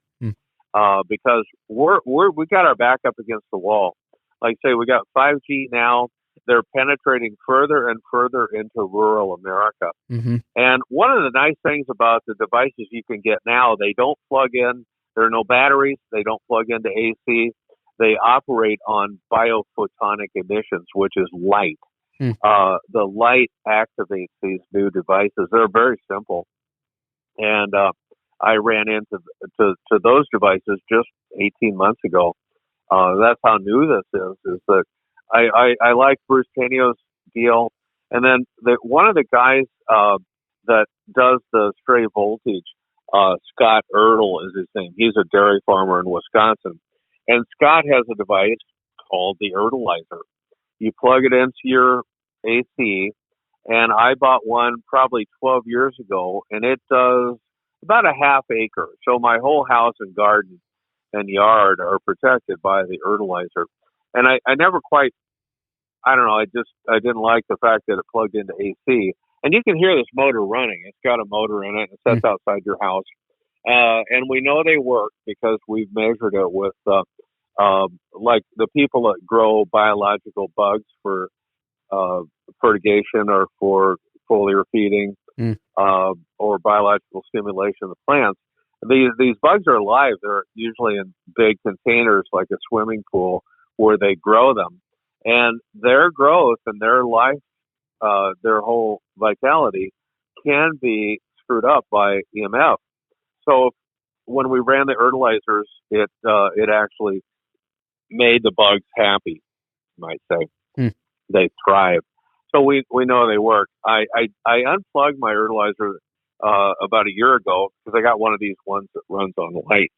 because we got our back up against the wall. Like I say, we got 5G now, they're penetrating further and further into rural America. Mm-hmm. And one of the nice things about the devices you can get now, they don't plug in. There are no batteries. They don't plug into AC. They operate on biophotonic emissions, which is light. The light activates these new devices. They're very simple. And I ran into those devices just 18 months ago. That's how new this is that I like Bruce Tenio's deal. And then one of the guys that does the stray voltage, Scott Erdl is his name. He's a dairy farmer in Wisconsin. And Scott has a device called the Erdlizer. You plug it into your AC, and I bought one probably 12 years ago, and it does about a half acre. So my whole house and garden and yard are protected by the Erdlizer. And I never quite, I don't know, I didn't like the fact that it plugged into AC. And you can hear this motor running. It's got a motor in it. It sits outside your house. And we know they work because we've measured it with, like the people that grow biological bugs for fertigation or for foliar feeding or biological stimulation of the plants. These bugs are alive. They're usually in big containers like a swimming pool where they grow them. And their growth and their life, their whole vitality can be screwed up by EMF. So when we ran the Erdlizers, it actually made the bugs happy, you might say. They thrive. So we know they work. I unplugged my Erdlizer about a year ago because I got one of these ones that runs on light.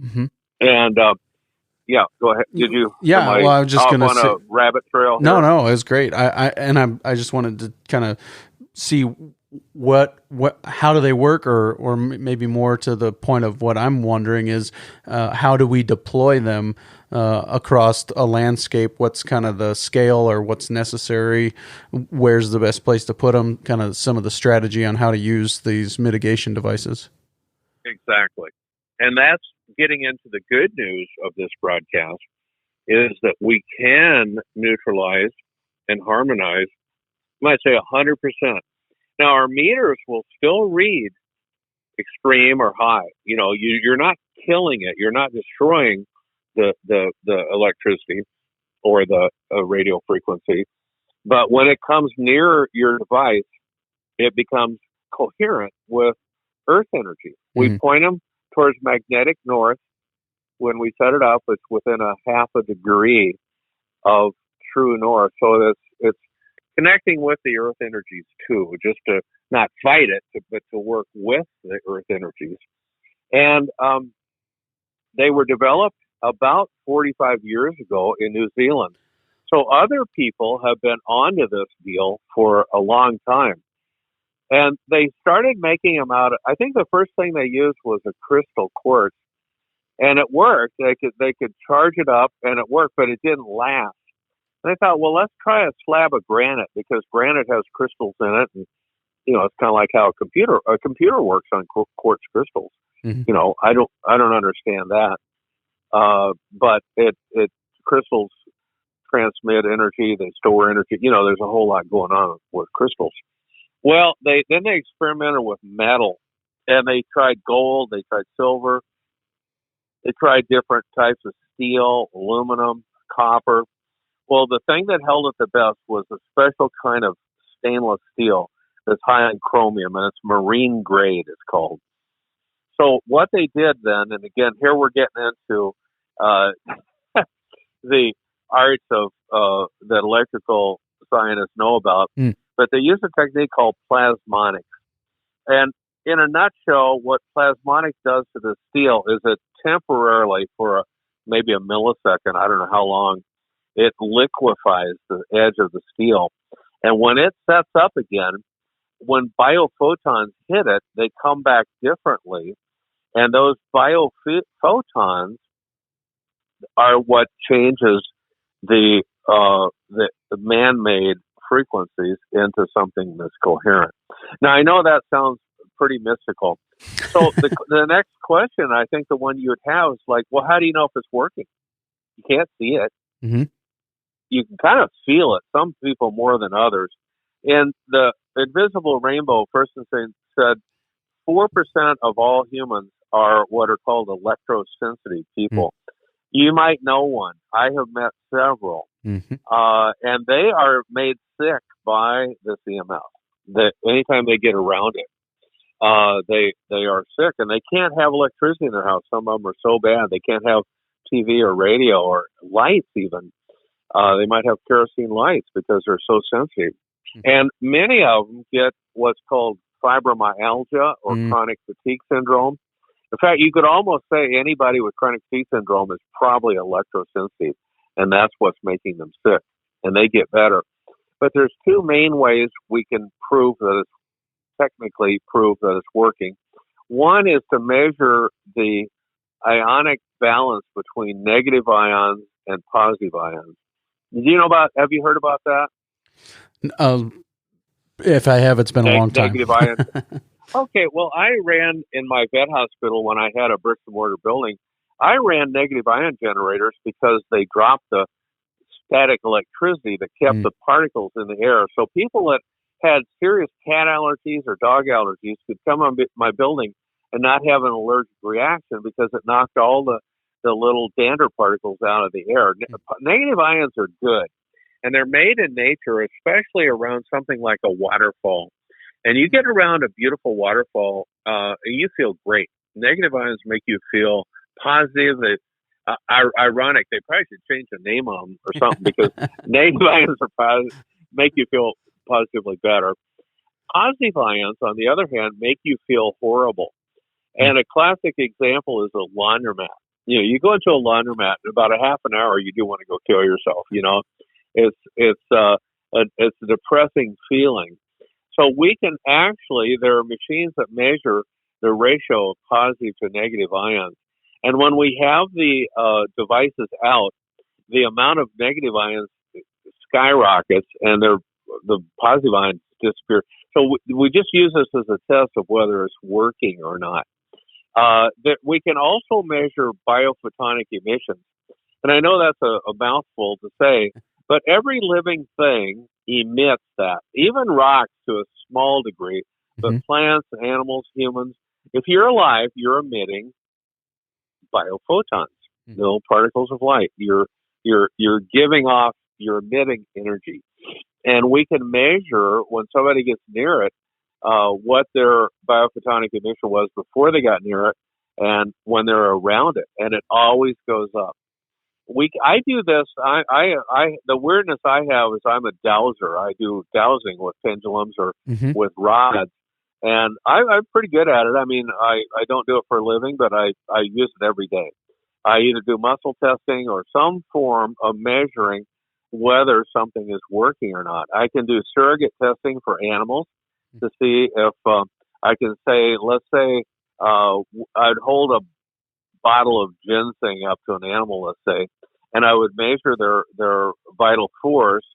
Mm-hmm. And yeah, go ahead. Did you? Yeah, well, I was just going to say, a rabbit trail. No, it was great. I just wanted to kind of see how do they work, or maybe more to the point of what I'm wondering is how do we deploy them across a landscape? What's kind of the scale or what's necessary? Where's the best place to put them? Kind of some of the strategy on how to use these mitigation devices. Exactly. And that's getting into the good news of this broadcast is that we can neutralize and harmonize, I might say 100%. Now, our meters will still read extreme or high. You know, you're not killing it. You're not destroying the electricity or the radio frequency. But when it comes near your device, it becomes coherent with Earth energy. We point them towards magnetic north. When we set it up, it's within a half a degree of true north. So it's connecting with the Earth energies too, just to not fight it, but to work with the Earth energies. And they were developed about 45 years ago in New Zealand. So other people have been onto this deal for a long time. And they started making them out. I think the first thing they used was a crystal quartz, and it worked. They could charge it up, and it worked, but it didn't last. And I thought, well, let's try a slab of granite because granite has crystals in it, and you know, it's kind of like how a computer works on quartz crystals. Mm-hmm. You know, I don't understand that, but it crystals transmit energy, they store energy. You know, there's a whole lot going on with crystals. Well, they experimented with metal, and they tried gold, they tried silver, they tried different types of steel, aluminum, copper. Well, the thing that held it the best was a special kind of stainless steel that's high in chromium, and it's marine grade, it's called. So what they did then, and again, here we're getting into the arts of that electrical scientists know about, but they use a technique called plasmonics. And in a nutshell, what plasmonics does to the steel is it temporarily, for maybe a millisecond, I don't know how long, it liquefies the edge of the steel. And when it sets up again, when biophotons hit it, they come back differently. And those biophotons are what changes the man-made frequencies into something that's coherent. Now, I know that sounds pretty mystical. So the next question, I think the one you would have is like, well, how do you know if it's working? You can't see it. Mm-hmm. you can kind of feel it. Some people more than others. And the invisible rainbow person said 4% of all humans are what are called electrosensitive people. You might know one. I have met several. And they are made sick by this EMF. Anytime they get around it, they are sick, and they can't have electricity in their house. Some of them are so bad they can't have TV or radio or lights even. They might have kerosene lights because they're so sensitive. And many of them get what's called fibromyalgia or chronic fatigue syndrome. In fact, you could almost say anybody with chronic fatigue syndrome is probably electrosensitive, and that's what's making them sick, and they get better. But there's two main ways we can technically prove that it's working. One is to measure the ionic balance between negative ions and positive ions. Have you heard about that? If I have, it's been a long time. Negative ions. Okay, well, I ran in my vet hospital when I had a bricks and mortar building. I ran negative ion generators because they dropped the static electricity that kept the particles in the air. So people that had serious cat allergies or dog allergies could come on my building and not have an allergic reaction because it knocked all the little dander particles out of the air. Negative ions are good, and they're made in nature, especially around something like a waterfall. And you get around a beautiful waterfall, and you feel great. Negative ions make you feel positive. Ironic. They probably should change the name on them or something because negative ions are positive, make you feel positively better. Positive ions, on the other hand, make you feel horrible. And a classic example is a laundromat. You go into a laundromat, in about a half an hour, you do want to go kill yourself. It's a depressing feeling. So we can there are machines that measure the ratio of positive to negative ions. And when we have the devices out, the amount of negative ions skyrockets and the positive ions disappear. So we just use this as a test of whether it's working or not. That we can also measure biophotonic emissions. And I know that's a mouthful to say, but every living thing emits that, even rocks to a small degree, but plants, animals, humans, if you're alive, you're emitting biophotons, little particles of light. You're giving off, you're emitting energy. And we can measure when somebody gets near it, what their biophotonic emission was before they got near it and when they're around it. And it always goes up. I do this. The weirdness I have is I'm a dowser. I do dowsing with pendulums or with rods, and I'm pretty good at it. I mean, I don't do it for a living, but I use it every day. I either do muscle testing or some form of measuring whether something is working or not. I can do surrogate testing for animals to see if I can say, let's say, I'd hold a bottle of ginseng up to an animal, let's say, and I would measure their vital force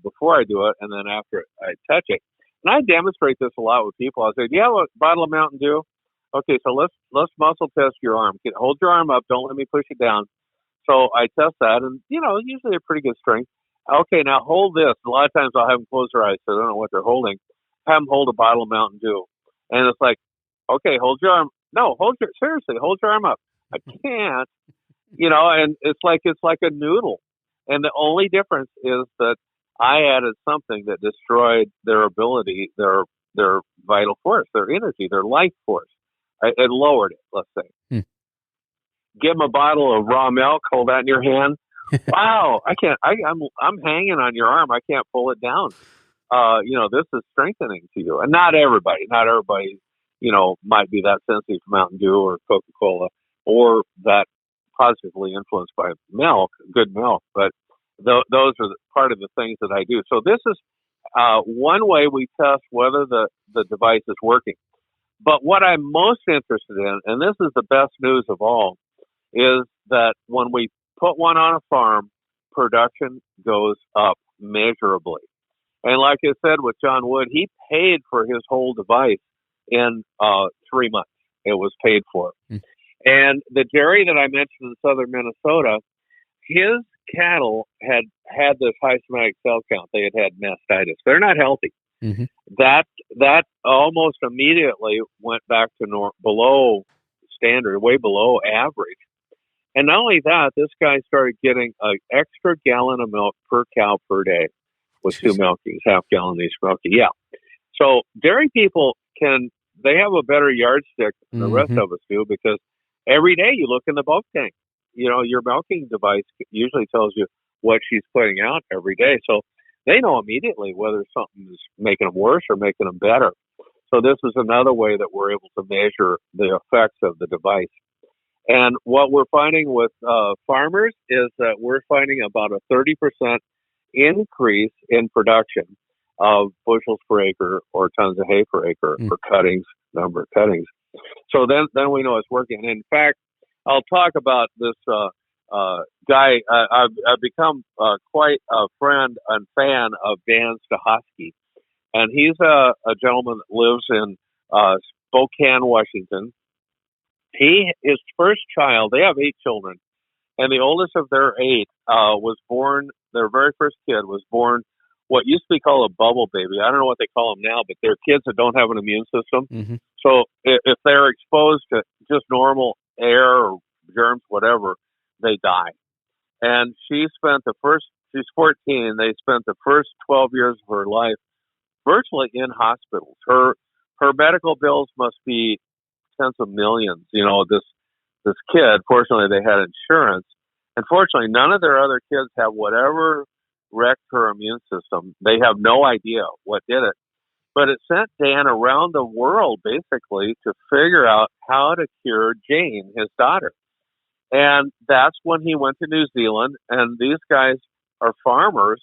before I do it, and then after I touch it. And I demonstrate this a lot with people. I say, do you have a bottle of Mountain Dew? Okay, so let's muscle test your arm. Hold your arm up. Don't let me push it down. So I test that, and usually a pretty good strength. Okay, now hold this. A lot of times I'll have them close their eyes, so I don't know what they're holding. Have them hold a bottle of Mountain Dew, and it's like, okay, hold your arm. No, seriously, hold your arm up. I can't, and it's like a noodle. And the only difference is that I added something that destroyed their ability, their vital force, their energy, their life force. It lowered it, let's say. Give them a bottle of raw milk, hold that in your hand. Wow, I can't, I'm hanging on your arm. I can't pull it down. This is strengthening to you. And not everybody, might be that sensitive to Mountain Dew or Coca-Cola or that positively influenced by milk, good milk. But those are part of the things that I do. So this is one way we test whether the device is working. But what I'm most interested in, and this is the best news of all, is that when we put one on a farm, production goes up measurably. And like I said with John Wood, he paid for his whole device in 3 months. It was paid for. And the dairy that I mentioned in southern Minnesota, his cattle had this high somatic cell count. They had mastitis. They're not healthy. Mm-hmm. That almost immediately went back to below standard, way below average. And not only that, this guy started getting an extra gallon of milk per cow per day with two milkings, half gallon each milking. Yeah. So dairy people they have a better yardstick than the rest of us do, because every day you look in the bulk tank. You know, your milking device usually tells you what she's putting out every day. So they know immediately whether something is making them worse or making them better. So this is another way that we're able to measure the effects of the device. And what we're finding with farmers is that we're finding about a 30% increase in production of bushels per acre or tons of hay per acre or cuttings, number of cuttings. So then we know it's working. And in fact, I'll talk about this guy. I've become quite a friend and fan of Dan Stahosky. And he's a gentleman that lives in Spokane, Washington. His first child, they have 8 children, and the oldest of their 8 was born, their very first kid was born what used to be called a bubble baby. I don't know what they call them now, but they're kids that don't have an immune system. Mm-hmm. So if they're exposed to just normal air or germs, whatever, they die. And she's 14, they spent the first 12 years of her life virtually in hospitals. Her medical bills must be tens of millions. You know, this kid, fortunately they had insurance. Unfortunately, none of their other kids have whatever wrecked her immune system. They have no idea what did it. But it sent Dan around the world basically to figure out how to cure Jane, his daughter. And that's when he went to New Zealand, and these guys are farmers,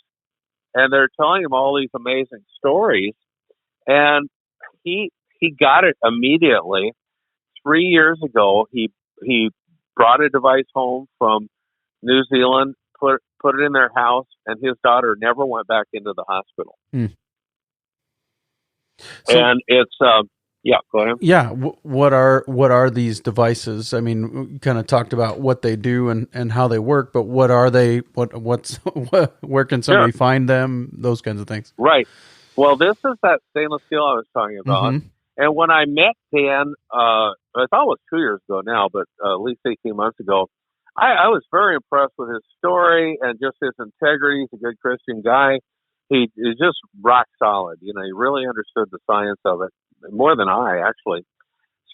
and they're telling him all these amazing stories. And he got it immediately. 3 years ago, he brought a device home from New Zealand, put it in their house, and his daughter never went back into the hospital. So, and it's yeah, go ahead. Yeah, what are these devices? I mean, we kind of talked about what they do and how they work, but what are they? Where can somebody find them? Those kinds of things. Right. Well, this is that stainless steel I was talking about. Mm-hmm. And when I met Dan, I thought it was 2 years ago now, but at least 18 months ago, I was very impressed with his story and just his integrity. He's a good Christian guy. He's just rock solid. You know, he really understood the science of it, more than I, actually.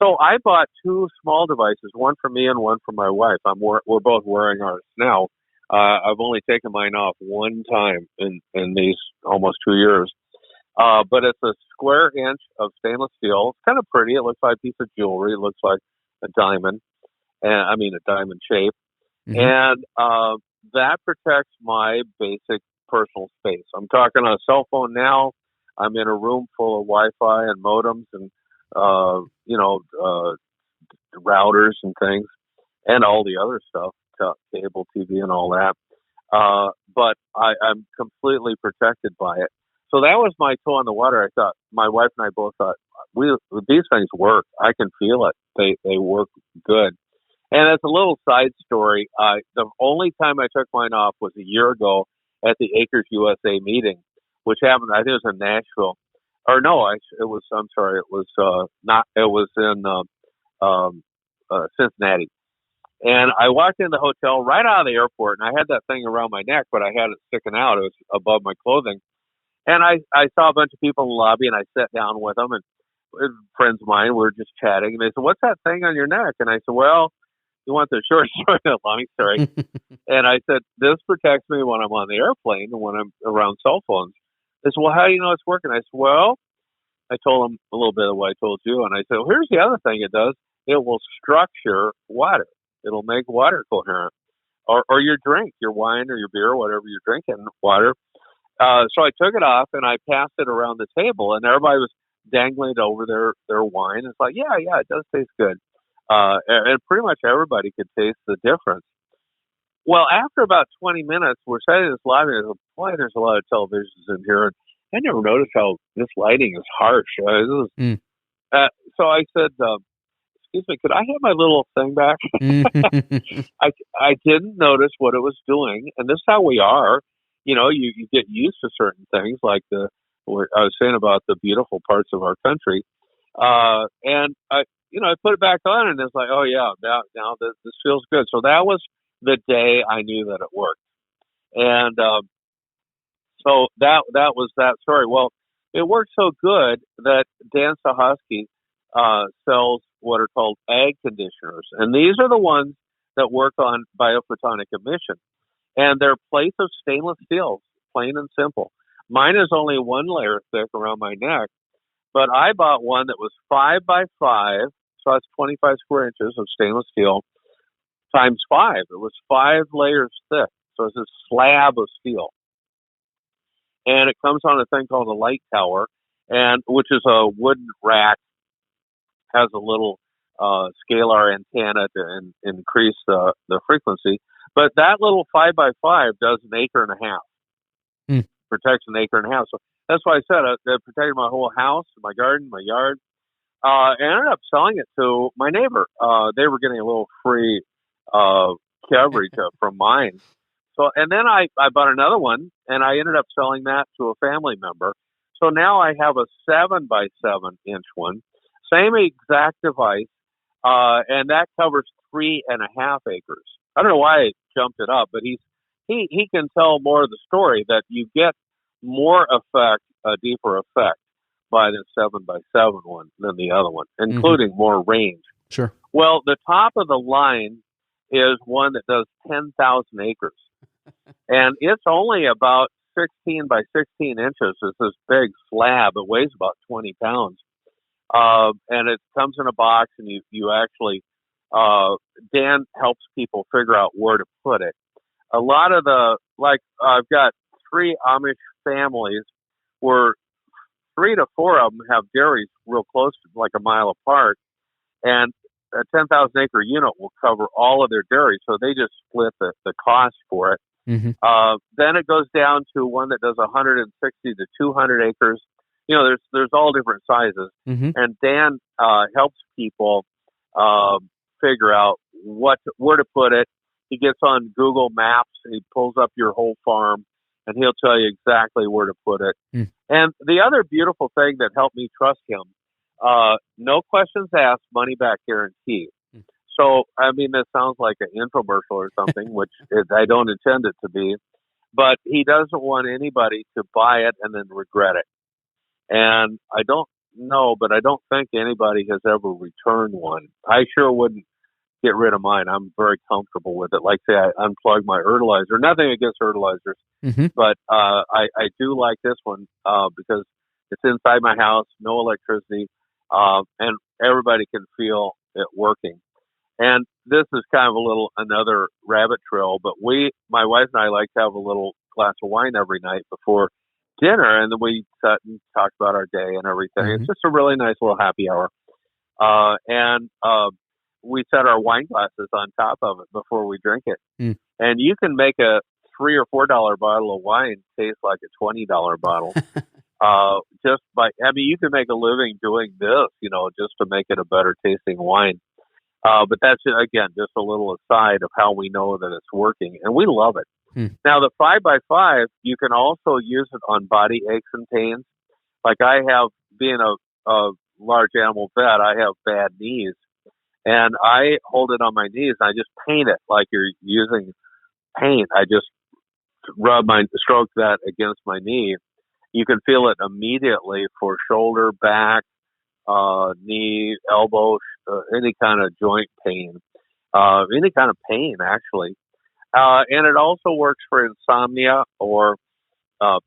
So I bought 2 small devices, one for me and one for my wife. We're both wearing ours now. I've only taken mine off one time in these almost 2 years. But it's a square inch of stainless steel. It's kind of pretty. It looks like a piece of jewelry. It looks like a diamond. A diamond shape. Mm-hmm. And that protects my basic personal space. I'm talking on a cell phone now. I'm in a room full of Wi-Fi and modems and, routers and things and all the other stuff, cable TV and all that. But I'm completely protected by it. So that was my toe on the water. I thought, my wife and I both thought, these things work. I can feel it. They work good. And as a little side story, the only time I took mine off was a year ago at the Acres USA meeting, which happened, I think it was in Nashville. Or no, it was in Cincinnati. And I walked in the hotel right out of the airport, and I had that thing around my neck, but I had it sticking out. It was above my clothing. And I saw a bunch of people in the lobby, and I sat down with them, and friends of mine were just chatting. And they said, "What's that thing on your neck?" And I said, "Well, you want the short story, the long story?" And I said, "This protects me when I'm on the airplane and when I'm around cell phones." They said, "Well, how do you know it's working?" I said, "Well," I told them a little bit of what I told you. And I said, "Well, here's the other thing it does. It will structure water. It'll make water coherent. Or your drink, your wine or your beer, whatever you're drinking, water." So I took it off and I passed it around the table, and everybody was dangling it over their wine. It's like, yeah, it does taste good. And pretty much everybody could taste the difference. Well, after about 20 minutes, we're sitting in this lobby, and I go, boy, there's a lot of televisions in here. And I never noticed how this lighting is harsh. So I said, excuse me, could I have my little thing back? I didn't notice what it was doing, and this is how we are. You get used to certain things, like I was saying about the beautiful parts of our country, and I put it back on, and it's like, oh yeah, now this feels good. So that was the day I knew that it worked, and so that was that story. Well, it worked so good that Dan Sahosky sells what are called ag conditioners, and these are the ones that work on biophotonic emission, and they're plates of stainless steel, plain and simple. Mine is only one layer thick around my neck, but I bought one that was 5 by 5, so that's 25 square inches of stainless steel times 5. It was 5 layers thick, so it's a slab of steel. And it comes on a thing called a light tower, and which is a wooden rack, has a little scalar antenna to increase the frequency. But that little 5 by 5 does an acre and a half, protects an acre and a half. So that's why I said it protected my whole house, my garden, my yard. I ended up selling it to my neighbor. They were getting a little free coverage from mine. So, and then I bought another one, and I ended up selling that to a family member. So now I have a 7 by 7 inch one, same exact device, and that covers 3.5 acres. I don't know why I jumped it up, but he can tell more of the story, that you get more effect, a deeper effect, by the 7 by 7 one than the other one, including more range. Sure. Well, the top of the line is one that does 10,000 acres. And it's only about 16 by 16 inches. It's this big slab. It weighs about 20 pounds. And it comes in a box, and you actually, Dan helps people figure out where to put it. A lot of I've got 3 Amish families where 3 to 4 of them have dairies real close, like a mile apart. And a 10,000 acre unit will cover all of their dairies. So they just split the cost for it. Then it goes down to one that does 160 to 200 acres. There's all different sizes. And Dan helps people figure out where to put it. He gets on Google Maps, and he pulls up your whole farm, and he'll tell you exactly where to put it. And the other beautiful thing that helped me trust him, no questions asked, money back guarantee. So, I mean, this sounds like an infomercial or something, which I don't intend it to be, but he doesn't want anybody to buy it and then regret it. And I don't know, but I don't think anybody has ever returned one. I sure wouldn't get rid of mine. I'm very comfortable with it. Like, say, I unplug my fertilizer. Nothing against fertilizers, but I do like this one because it's inside my house, no electricity, and everybody can feel it working. And this is kind of another rabbit trail, but my wife and I like to have a little glass of wine every night before dinner, and then we sat and talked about our day and everything. It's just a really nice little happy hour. And we set our wine glasses on top of it before we drink it. And you can make a $3 or $4 bottle of wine taste like a $20 bottle. You can make a living doing this, just to make it a better tasting wine. But that's, again, just a little aside of how we know that it's working, and we love it. Now, the 5 by 5, you can also use it on body aches and pains. Like I have, being a large animal vet, I have bad knees, and I hold it on my knees, and I just paint it like you're using paint. I just stroke that against my knee. You can feel it immediately for shoulder, back, knee, elbow, any kind of joint pain, any kind of pain, actually. And it also works for insomnia or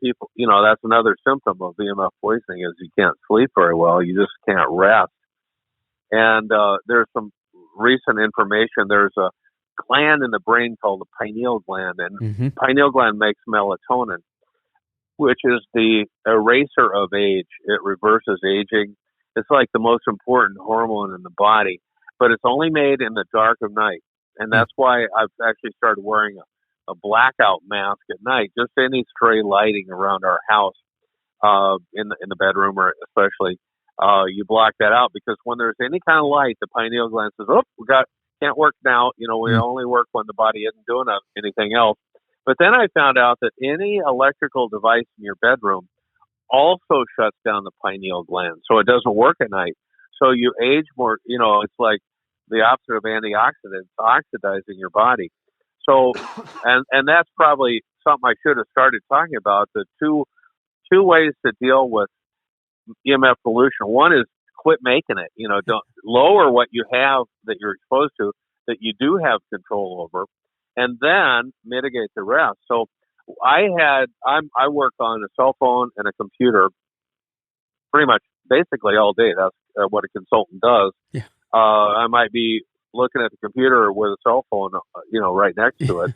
people, that's another symptom of EMF poisoning is you can't sleep very well. You just can't rest. And there's some recent information. There's a gland in the brain called the pineal gland, and pineal gland makes melatonin, which is the eraser of age. It reverses aging. It's like the most important hormone in the body, but it's only made in the dark of night. And that's why I've actually started wearing a blackout mask at night, just any stray lighting around our house, in the bedroom or especially, you block that out, because when there's any kind of light, the pineal gland says, "Oh, can't work now." We only work when the body isn't doing anything else. But then I found out that any electrical device in your bedroom also shuts down the pineal gland, so it doesn't work at night. So you age more. It's like the opposite of antioxidants, oxidizing your body. So, and that's probably something I should have started talking about. The two ways to deal with EMF pollution. One is quit making it. Don't lower what you have that you're exposed to, that you do have control over, and then mitigate the rest. So I work on a cell phone and a computer pretty much basically all day. That's what a consultant does. Yeah. I might be looking at the computer with a cell phone, right next to it.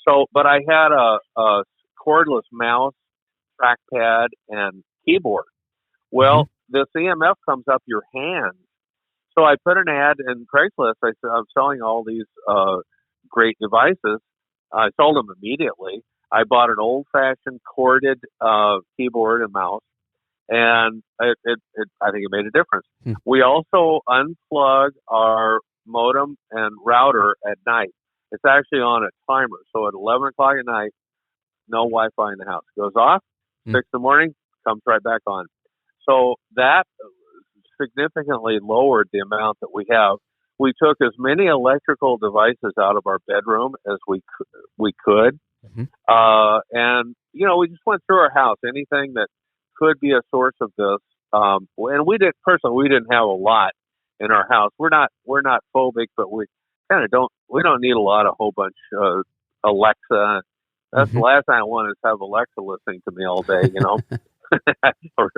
So, but I had a cordless mouse, trackpad, and keyboard. Well, this EMF comes up your hands. So I put an ad in Craigslist. I said, I'm selling all these great devices. I sold them immediately. I bought an old-fashioned corded keyboard and mouse, and I think it made a difference. We also unplug our modem and router at night. It's actually on a timer. So at 11 o'clock at night, no Wi-Fi in the house. It goes off, 6 in the morning, comes right back on. So that significantly lowered the amount that we have. We took as many electrical devices out of our bedroom as we could. And, we just went through our house, anything that could be a source of this. And we didn't have a lot in our house. We're not phobic, but we kind of we don't need a lot, a whole bunch of Alexa. That's the last thing I want is have Alexa listening to me all day, or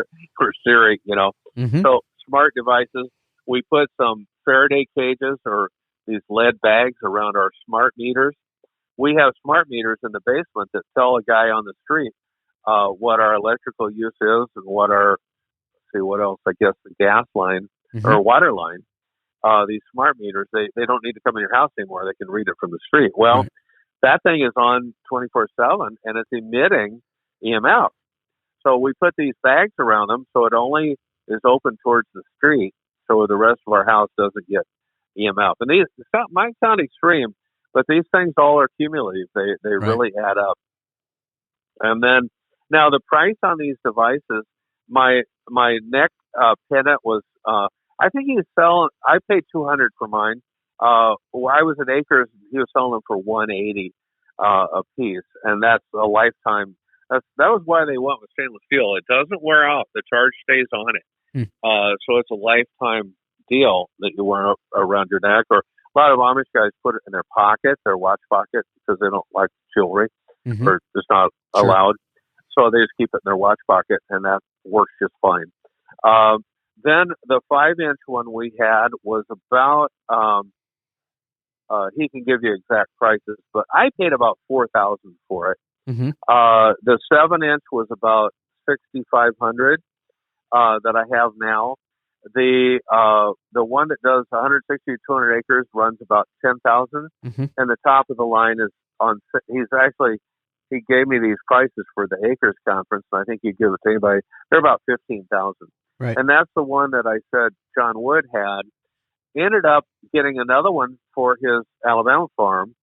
Siri, So smart devices. We put some Faraday cages or these lead bags around our smart meters. We have smart meters in the basement that tell a guy on the street what our electrical use is and what the gas line or water line. These smart meters, they don't need to come in your house anymore. They can read it from the street. Well, that thing is on 24/7 and it's emitting EMF. So we put these bags around them so it only is open towards the street, so the rest of our house doesn't get EMF. And these might sound extreme, but these things all are cumulative. They really add up. And then now the price on these devices, my neck pendant was I think I paid $200 for mine. I was at Acres, he was selling them for $180 a piece, and that's a lifetime. That was why they went with stainless steel. It doesn't wear out. The charge stays on it. So it's a lifetime deal that you wear around your neck. Or a lot of Amish guys put it in their pocket, their watch pocket, because they don't like jewelry or it's not allowed. So they just keep it in their watch pocket, and that works just fine. Then the 5-inch one we had was about, he can give you exact prices, but I paid about $4,000 for it. The 7-inch was about $6,500 that I have now. The one that does 160 to 200 acres runs about $10,000, and the top of the line is on. He gave me these prices for the Acres conference, and I think he'd give it to anybody. They're about $15,000, and that's the one that I said John Wood had. Ended up getting another one for his Alabama farm.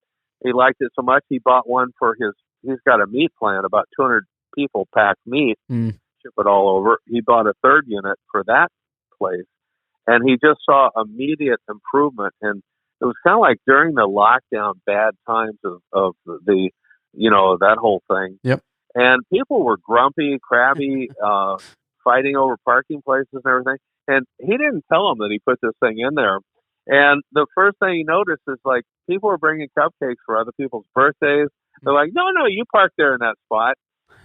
He liked it so much he bought one for his. He's got a meat plant, about 200 people pack meat, ship it all over. He bought a third unit for that place, and he just saw immediate improvement. And it was kind of like during the lockdown bad times of the that whole thing. And people were grumpy, crabby, fighting over parking places and everything. And he didn't tell them that he put this thing in there. And the first thing he noticed is like people were bringing cupcakes for other people's birthdays. They're like, no, you park there in that spot.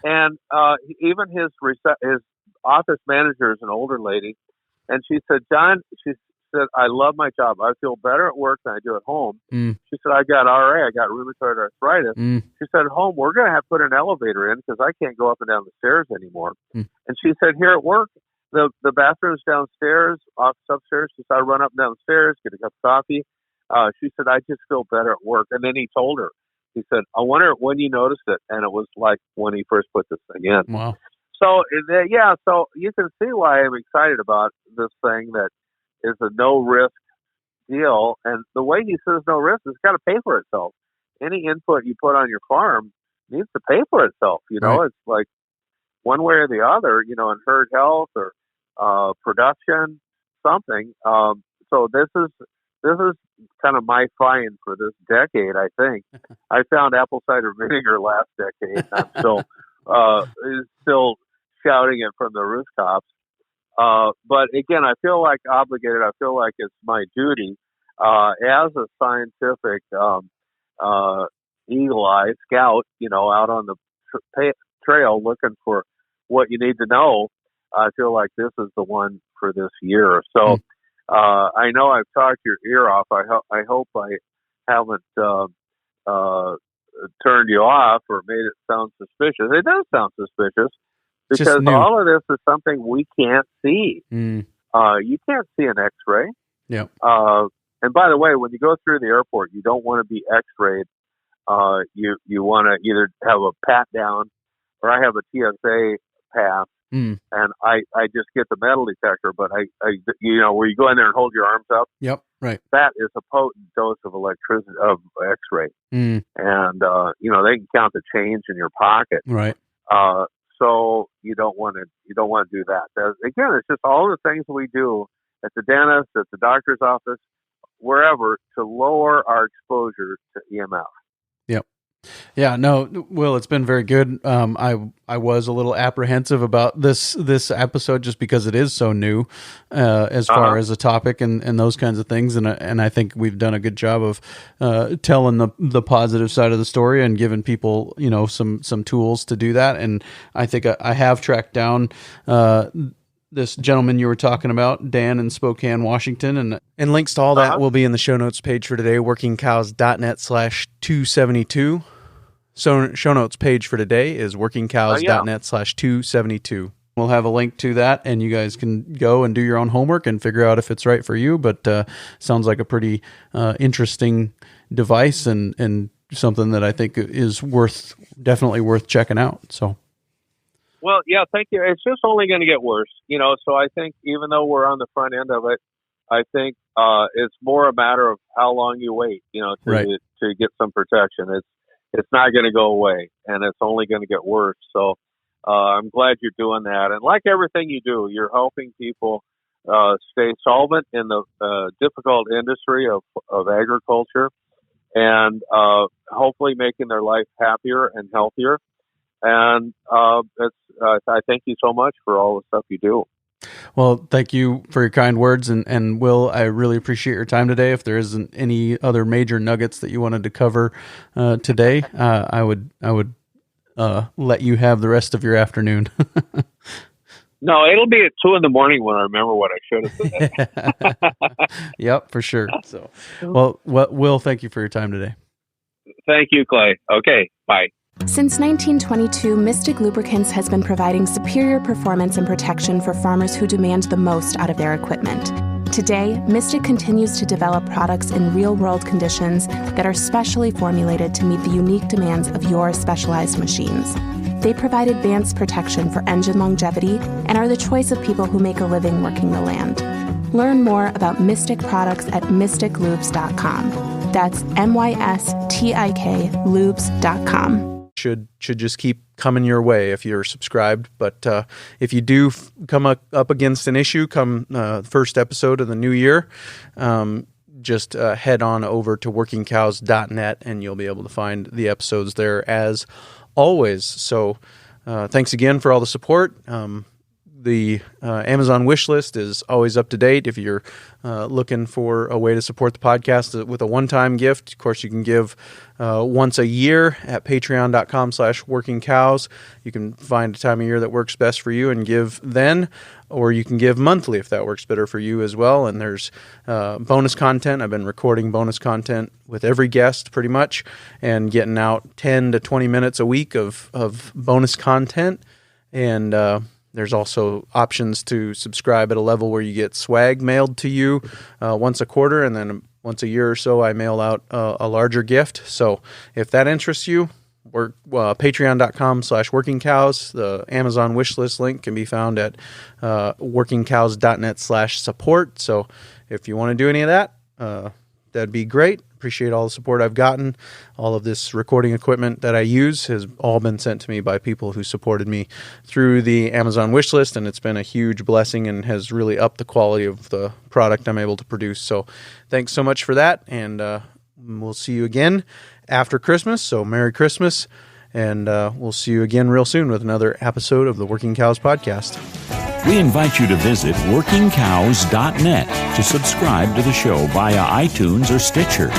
And even his office manager is an older lady. And she said, John, she said, I love my job. I feel better at work than I do at home. She said, I got RA. I got rheumatoid arthritis. She said, at home, we're going to have to put an elevator in because I can't go up and down the stairs anymore. And she said, here at work, the bathroom's downstairs, office upstairs. She said, I run up and down the stairs, get a cup of coffee. She said, I just feel better at work. And then he told her, he said, I wonder when you noticed it. And it was like when he first put this thing in. Wow. So so you can see why I'm excited about this thing that is a no risk deal. And the way he says no risk, it's got to pay for itself. Any input you put on your farm needs to pay for itself. Right. It's like one way or the other. In herd health or production, something. So this is kind of my find for this decade. I think I found apple cider vinegar last decade. I'm still shouting it from the rooftops. But again, I feel like obligated. I feel like it's my duty as a scientific eagle eye scout, out on the trail looking for what you need to know. I feel like this is the one for this year. So I know I've talked your ear off. I hope I haven't turned you off or made it sound suspicious. It does sound suspicious because all of this is something we can't see. You can't see an X-ray. Yep. And by the way, when you go through the airport, you don't want to be X-rayed. You want to either have a pat down, or I have a TSA pass, and I just get the metal detector. But I where you go in there and hold your arms up. Yep. Right. That is a potent dose of electricity of X-ray, and they can count the change in your pocket. Right. So you don't want to do that. Again, it's just all the things we do at the dentist, at the doctor's office, wherever, to lower our exposure to EMF. Yep. Yeah, no, Will, it's been very good. I was a little apprehensive about this episode just because it is so new as far as a topic and those kinds of things, and I think we've done a good job of telling the positive side of the story and giving people some tools to do that. And I think I have tracked down this gentleman you were talking about, Dan in Spokane, Washington, and links to all that will be in the show notes page for today, workingcows.net/272. So show notes page for today is workingcows.net/272. We'll have a link to that, and you guys can go and do your own homework and figure out if it's right for you. But sounds like a pretty interesting device and something that I think is definitely worth checking out. So. Well, yeah, thank you. It's just only going to get worse, so I think even though we're on the front end of it, I think it's more a matter of how long you wait, to get some protection. It's not going to go away, and it's only going to get worse. So I'm glad you're doing that. And like everything you do, you're helping people stay solvent in the difficult industry of agriculture, and hopefully making their life happier and healthier. And I thank you so much for all the stuff you do. Well, thank you for your kind words, and Will, I really appreciate your time today. If there isn't any other major nuggets that you wanted to cover today, I would let you have the rest of your afternoon. No, it'll be at 2 a.m. when I remember what I should have said. Yep, for sure. So, well, Will, thank you for your time today. Thank you, Clay. Okay, bye. Since 1922, Mystic Lubricants has been providing superior performance and protection for farmers who demand the most out of their equipment. Today, Mystic continues to develop products in real-world conditions that are specially formulated to meet the unique demands of your specialized machines. They provide advanced protection for engine longevity and are the choice of people who make a living working the land. Learn more about Mystic products at mysticlubes.com. That's MYSTIK lubes.com. Should just keep coming your way if you're subscribed. But if you do come up against an issue come first episode of the new year, just head on over to workingcows.net and you'll be able to find the episodes there as always. So thanks again for all the support. The Amazon wish list is always up to date. If you're looking for a way to support the podcast with a one-time gift, of course, you can give once a year at patreon.com/workingcows. You can find a time of year that works best for you and give then, or you can give monthly if that works better for you as well. And there's bonus content. I've been recording bonus content with every guest pretty much and getting out 10 to 20 minutes a week of bonus content. And there's also options to subscribe at a level where you get swag mailed to you once a quarter, and then once a year or so I mail out a larger gift. So if that interests you, patreon.com/workingcows. The Amazon wishlist link can be found at workingcows.net/support. So if you want to do any of that, that'd be great. Appreciate all the support I've gotten. All of this recording equipment that I use has all been sent to me by people who supported me through the Amazon wishlist, and it's been a huge blessing and has really upped the quality of the product I'm able to produce. So thanks so much for that, and we'll see you again after Christmas. So Merry Christmas, and we'll see you again real soon with another episode of the Working Cows Podcast. We invite you to visit workingcows.net to subscribe to the show via iTunes or Stitcher.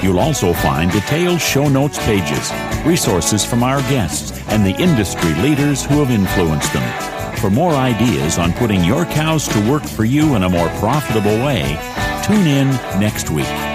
You'll also find detailed show notes pages, resources from our guests, and the industry leaders who have influenced them. For more ideas on putting your cows to work for you in a more profitable way, tune in next week.